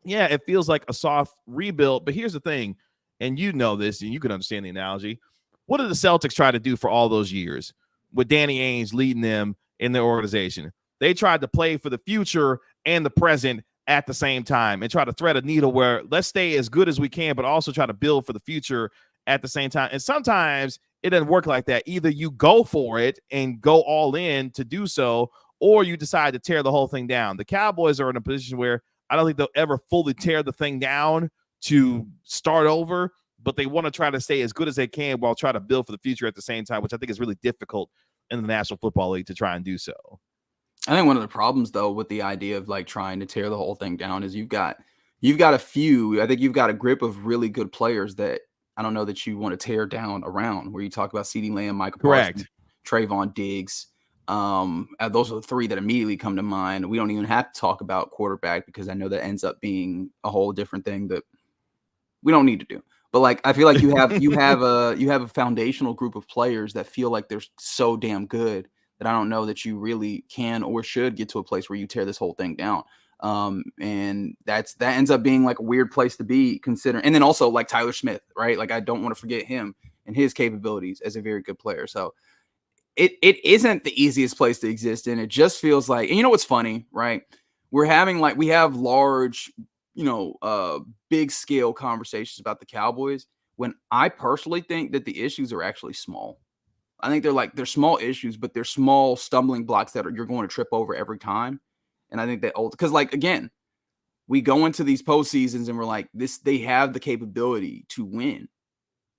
yeah, it feels like a soft rebuild. But here's the thing, and you know this, and you can understand the analogy. What did the Celtics try to do for all those years with Danny Ainge leading them in their organization? They tried to play for the future and the present at the same time and try to thread a needle where let's stay as good as we can, but also try to build for the future at the same time. And sometimes it doesn't work like that. Either you go for it and go all in to do so, or you decide to tear the whole thing down. The Cowboys are in a position where I don't think they'll ever fully tear the thing down to start over, but they want to try to stay as good as they can while trying to build for the future at the same time, which I think is really difficult in the National Football League to try and do so. I think one of the problems, though, with the idea of like trying to tear the whole thing down is you've got a few. I think you've got a grip of really good players that I don't know that you want to tear down around. Where you talk about CeeDee Lamb, Michael Parsons, Trayvon Diggs. Those are the three that immediately come to mind. We don't even have to talk about quarterback because I know that ends up being a whole different thing that we don't need to do. But like I feel like you have a foundational group of players that feel like they're so damn good that I don't know that you really can or should get to a place where you tear this whole thing down. And that ends up being like a weird place to be considering. And then also like Tyler Smith, right? Like I don't want to forget him and his capabilities as a very good player. So it isn't the easiest place to exist in. It just feels like, and you know what's funny, right? We have large, big scale conversations about the Cowboys when I personally think that the issues are actually small. I think they're small issues, but they're small stumbling blocks that you're going to trip over every time. And I think that because like, again, we go into these postseasons and we're like they have the capability to win.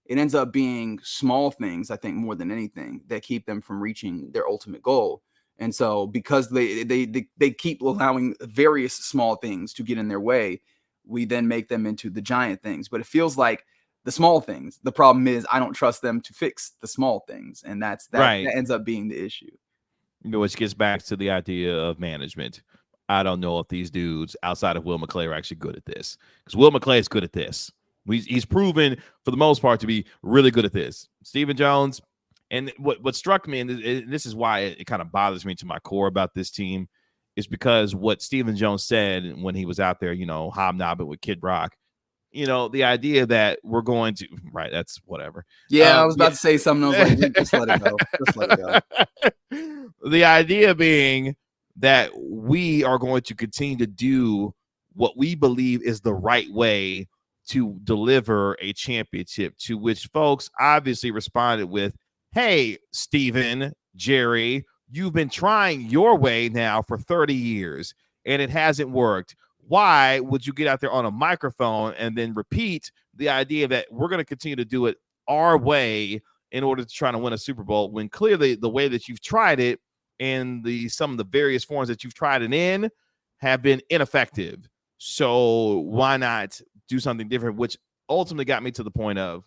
It ends up being small things, I think, more than anything that keep them from reaching their ultimate goal. And so because they keep allowing various small things to get in their way, we then make them into the giant things. But it feels like the small things. The problem is I don't trust them to fix the small things. And that ends up being the issue. Which gets back to the idea of management. I don't know if these dudes outside of Will McClay are actually good at this, because Will McClay is good at this. He's proven for the most part to be really good at this. Stephen Jones, and what struck me, and this is why it kind of bothers me to my core about this team, is because what Stephen Jones said when he was out there, hobnobbing with Kid Rock, the idea that we're going to, right, that's whatever. Yeah, I was about to say something. I was like, just let it go. Just let it go. The idea being that we are going to continue to do what we believe is the right way to deliver a championship, to which folks obviously responded with, hey, Stephen, Jerry, you've been trying your way now for 30 years and it hasn't worked. Why would you get out there on a microphone and then repeat the idea that we're going to continue to do it our way in order to try to win a Super Bowl, when clearly the way that you've tried it and some of the various forms that you've tried it in have been ineffective? So why not do something different? Which ultimately got me to the point of,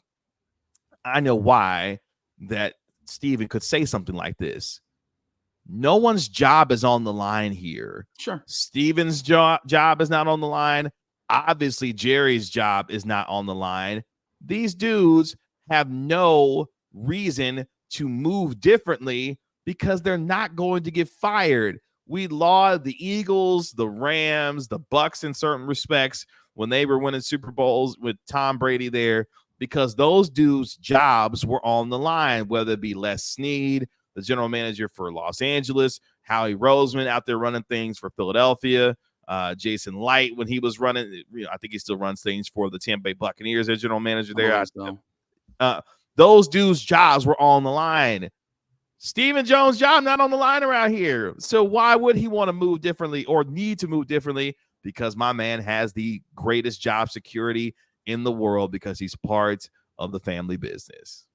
I know why that Stephen could say something like this. No one's job is on the line here. Sure. Stephen's job is not on the line. Obviously, Jerry's job is not on the line. These dudes have no reason to move differently because they're not going to get fired. We laud the Eagles, the Rams, the Bucks in certain respects when they were winning Super Bowls with Tom Brady there, because those dudes' jobs were on the line, whether it be Les Snead, the general manager for Los Angeles, Howie Roseman out there running things for Philadelphia, Jason Light when he was running. I think he still runs things for the Tampa Bay Buccaneers as general manager there. Those dudes' jobs were on the line. Stephen Jones' job not on the line around here. So why would he want to move differently or need to move differently? Because my man has the greatest job security in the world because he's part of the family business.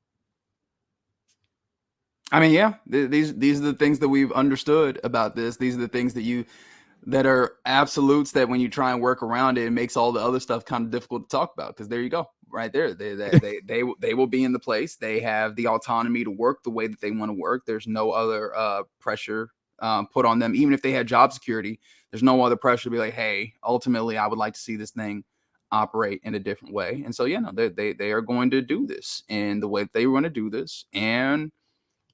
I mean, yeah, these are the things that we've understood about this. These are the things that are absolutes that when you try and work around it, it makes all the other stuff kind of difficult to talk about. Because there you go, right there. They will be in the place. They have the autonomy to work the way that they want to work. There's no other pressure put on them. Even if they had job security, there's no other pressure to be like, hey, ultimately, I would like to see this thing operate in a different way. And so, yeah, no, they are going to do this in the way that they want to do this. And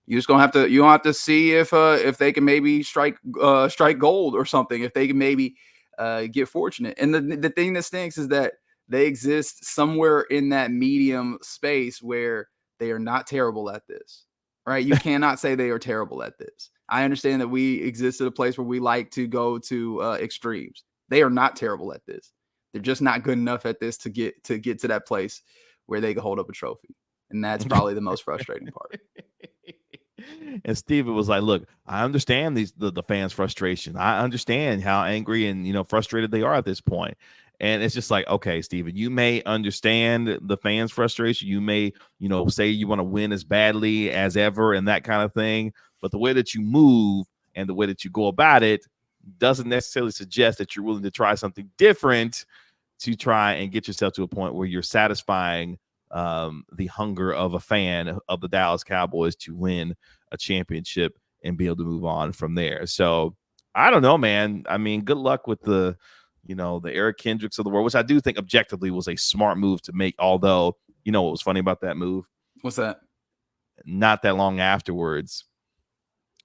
you just gonna have to see if they can maybe strike gold or something, if they can maybe get fortunate. And the thing that stinks is that they exist somewhere in that medium space where they are not terrible at this, right? You cannot say they are terrible at this. I understand that we exist at a place where we like to go to extremes. They are not terrible at this. They're just not good enough at this to get to that place where they can hold up a trophy. And that's probably the most frustrating part. And Steven was like, look, I understand the fans' frustration. I understand how angry and frustrated they are at this point. And it's just like, okay, Steven, you may understand the fans' frustration. You may, say you want to win as badly as ever and that kind of thing. But the way that you move and the way that you go about it doesn't necessarily suggest that you're willing to try something different to try and get yourself to a point where you're satisfying the hunger of a fan of the Dallas Cowboys to win a championship and be able to move on from there. So I don't know, man. I mean, good luck with the Eric Kendricks of the world, which I do think objectively was a smart move to make. Although, what was funny about that move? What's that? Not that long afterwards,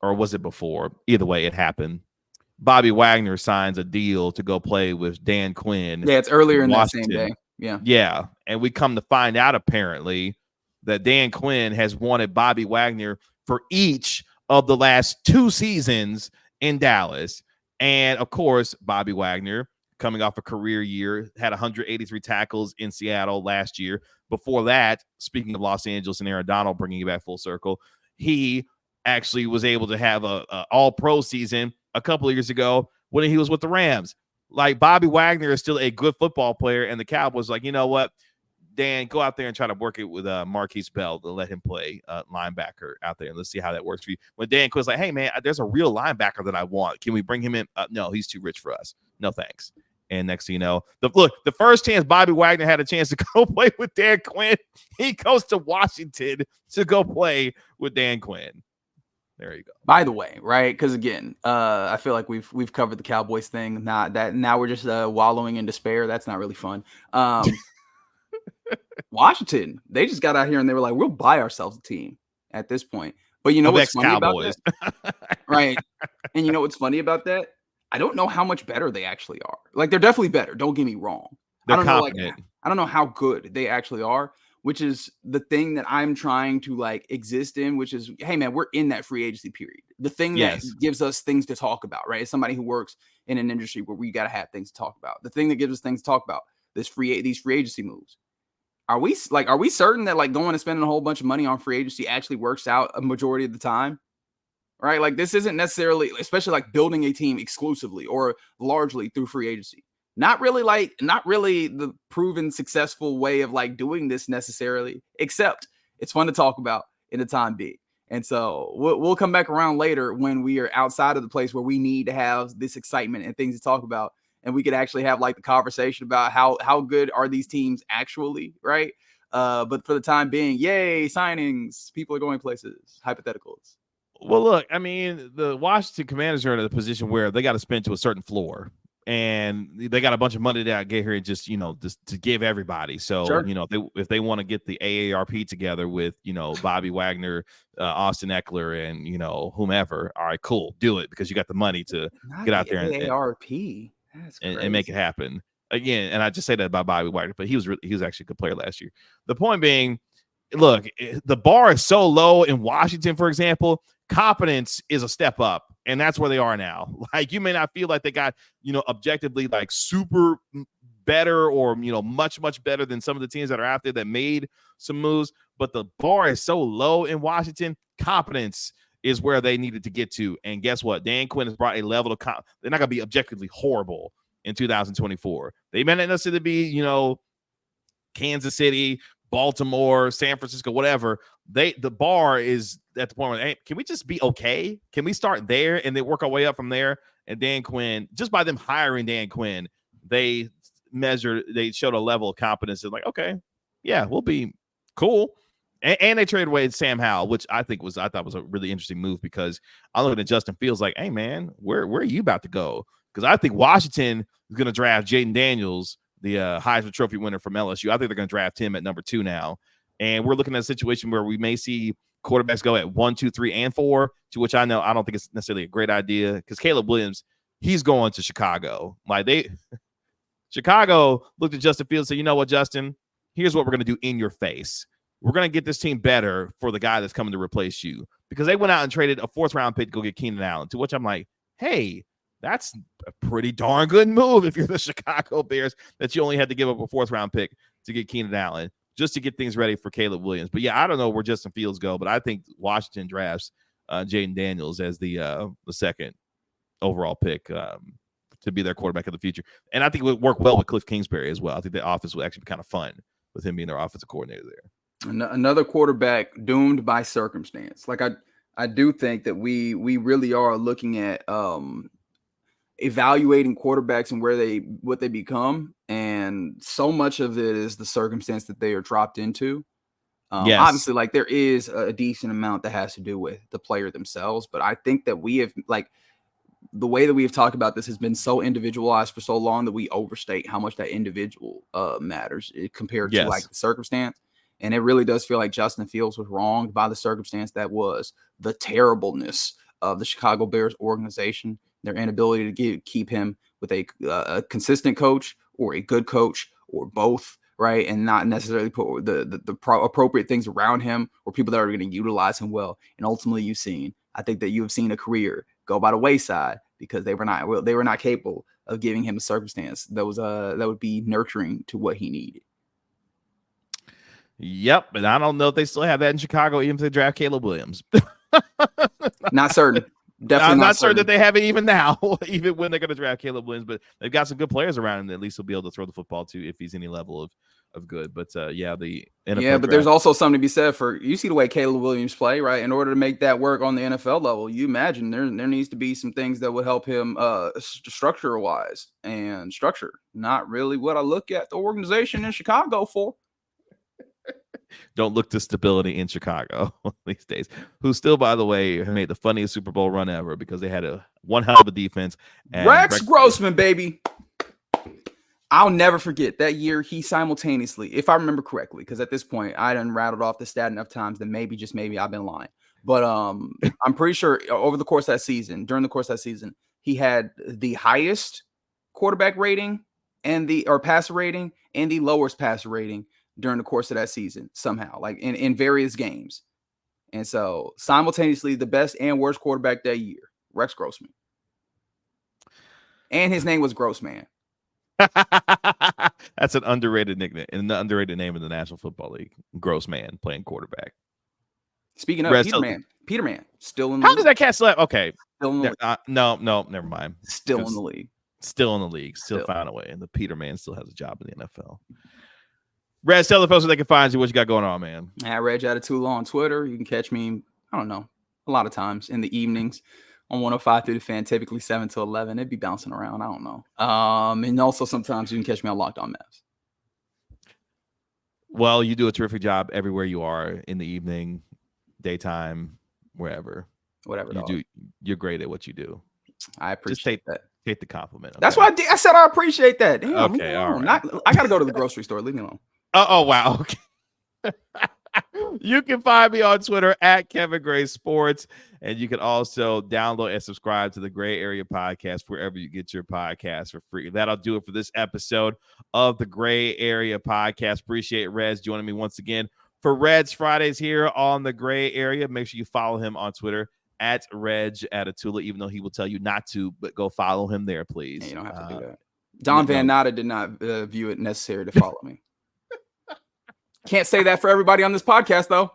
or was it before? Either way, it happened. Bobby Wagner signs a deal to go play with Dan Quinn. Yeah, it's earlier in that same day. Yeah. And we come to find out apparently that Dan Quinn has wanted Bobby Wagner for each of the last 2 seasons in Dallas. And of course, Bobby Wagner, coming off a career year, had 183 tackles in Seattle last year. Before that, speaking of Los Angeles and Aaron Donald, bringing it back full circle, he actually was able to have a all-pro season a couple of years ago when he was with the Rams. Like, Bobby Wagner is still a good football player, and the Cowboys like, you know what, Dan, go out there and try to work it with Marquise Bell to let him play linebacker out there, and let's see how that works for you. When Dan Quinn's like, hey, man, there's a real linebacker that I want. Can we bring him in? No, he's too rich for us. No, thanks. And next thing you know, the first chance Bobby Wagner had a chance to go play with Dan Quinn, he goes to Washington to go play with Dan Quinn. There you go. By the way, right? Because again, I feel like we've covered the Cowboys thing. Now we're just wallowing in despair. That's not really fun. Washington, they just got out here and they were like, we'll buy ourselves a team at this point. But you know what's funny about that? Right. And you know what's funny about that? I don't know how much better they actually are. Like, they're definitely better. Don't get me wrong. They're I don't know how good they actually are, which is the thing that I'm trying to exist in, which is, hey man, we're in that free agency period. The thing that gives us things to talk about, right? As somebody who works in an industry where we got to have things to talk about. The thing that gives us things to talk about, these free agency moves. Are we certain that going and spending a whole bunch of money on free agency actually works out a majority of the time? Right? Like, this isn't necessarily, especially building a team exclusively or largely through free agency. Not really the proven successful way of doing this necessarily, except it's fun to talk about in the time being. And so we'll come back around later when we are outside of the place where we need to have this excitement and things to talk about. And we could actually have the conversation about how good are these teams actually, right? But for the time being, yay, signings, people are going places, hypotheticals. Well, look, I mean, the Washington Commanders are in a position where they got to spend to a certain floor. and they got a bunch of money to get here and just to give everybody. So if they want to get the AARP together with Bobby Wagner, Austin Eckler, and whomever, all right, cool, do it, because you got the money to get out there AARP. That's crazy. And make it happen again. And I just say that about Bobby Wagner, but he was actually a good player last year. The point being, look, the bar is so low in Washington, for example. Competence is a step up, and that's where they are now. Like, you may not feel like they got objectively like super better or much better than some of the teams that are out there that made some moves, but the bar is so low in Washington. Competence is where they needed to get to, and guess what? Dan Quinn has brought a level of they're not going to be objectively horrible in 2024. They may not necessarily be Kansas City, Baltimore, San Francisco, whatever. The bar is at the point where, hey, can we just be okay? Can we start there and then work our way up from there? And Dan Quinn, just by them hiring Dan Quinn, they showed a level of competence. Like, okay, yeah, we'll be cool. And they traded away Sam Howell, which I thought was a really interesting move, because I'm looking at Justin Fields like, hey man, where are you about to go? Because I think Washington is going to draft Jaden Daniels, the Heisman Trophy winner from LSU. I think they're going to draft him at number 2 now. And we're looking at a situation where we may see quarterbacks go at 1, 2, 3, and 4, to which I don't think it's necessarily a great idea, because Caleb Williams, he's going to Chicago. Like, Chicago looked at Justin Fields and said, you know what, Justin, here's what we're going to do in your face. We're going to get this team better for the guy that's coming to replace you, because they went out and traded a 4th round pick to go get Keenan Allen, to which I'm like, hey, that's a pretty darn good move if you're the Chicago Bears, that you only had to give up a 4th round pick to get Keenan Allen just to get things ready for Caleb Williams. But yeah, I don't know where Justin Fields go, but I think Washington drafts Jaden Daniels as the 2nd overall pick to be their quarterback of the future. And I think it would work well with Cliff Kingsbury as well. I think the offense would actually be kind of fun with him being their offensive coordinator there. Another quarterback doomed by circumstance. Like, I do think that we really are looking at evaluating quarterbacks and what they become, and so much of it is the circumstance that they are dropped into. Yes. Obviously, like, there is a decent amount that has to do with the player themselves, but I think that we have, like, the way that we've talked about this has been so individualized for so long that we overstate how much that individual matters compared to like the circumstance. And it really does feel like Justin Fields was wronged by the circumstance that was the terribleness of the Chicago Bears organization, their inability to keep him with a consistent coach or a good coach or both, right? And not necessarily put the appropriate things around him or people that are going to utilize him well. And ultimately, I think that you have seen a career go by the wayside because they were not capable of giving him a circumstance that would be nurturing to what he needed. Yep, and I don't know if they still have that in Chicago, even if they draft Caleb Williams. Not certain. Definitely I'm not certain that they have it even now, even when they're going to draft Caleb Williams. But they've got some good players around him that at least he'll be able to throw the football to if he's any level of good. But the NFL but there's also something to be said for, you see the way Caleb Williams play, right? In order to make that work on the NFL level, you imagine there needs to be some things that would help him structure-wise, and structure, not really what I look at the organization in Chicago for. Don't look to stability in Chicago these days, who still, by the way, made the funniest Super Bowl run ever because they had one hell of a defense. And Rex Grossman, baby. I'll never forget that year. He simultaneously, if I remember correctly, because at this point I done rattled off the stat enough times that maybe, just maybe, I've been lying. But I'm pretty sure during the course of that season, he had the highest quarterback rating or passer rating and the lowest passer rating during the course of that season, somehow, like in various games. And so simultaneously the best and worst quarterback that year, Rex Grossman. And his name was Grossman. That's an underrated nickname and the underrated name in the National Football League. Grossman playing quarterback. Speaking of Peterman, still in the league. How does that cat still have? Okay. Still in the league. No, never mind. Still in the league. Still found a way. And the Peterman still has a job in the NFL. Reg, tell the folks where they can find you, what you got going on, man. At Reg Adetula on Twitter. You can catch me, I don't know, a lot of times in the evenings on 105 through the Fan, typically 7 to 11. It'd be bouncing around. I don't know. And also sometimes you can catch me on Locked On Mavs. Well, you do a terrific job everywhere you are, in the evening, daytime, wherever. Whatever. You're great at what you do. I appreciate that. Take the compliment. Okay? That's what I did. I said I appreciate that. Damn, okay, all right. I got to go to the grocery store. Leave me alone. Oh, wow. Okay. You can find me on Twitter at Kevin Gray Sports, and you can also download and subscribe to the Gray Area Podcast wherever you get your podcast for free. That'll do it for this episode of the Gray Area Podcast. Appreciate Reg joining me once again for Reg Fridays here on the Gray Area. Make sure you follow him on Twitter at Reg Adetula, even though he will tell you not to, but go follow him there, please. Hey, you don't have to do that. Don Van Natta did not view it necessary to follow me. Can't say that for everybody on this podcast, though.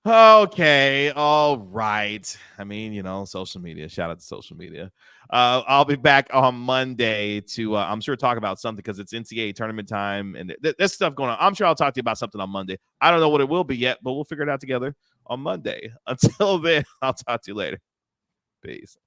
Okay, all right. I mean, social media. Shout out to social media. I'll be back on Monday to, I'm sure, talk about something because it's NCAA tournament time and there's stuff going on. I'm sure I'll talk to you about something on Monday. I don't know what it will be yet, but we'll figure it out together on Monday. Until then, I'll talk to you later. Peace.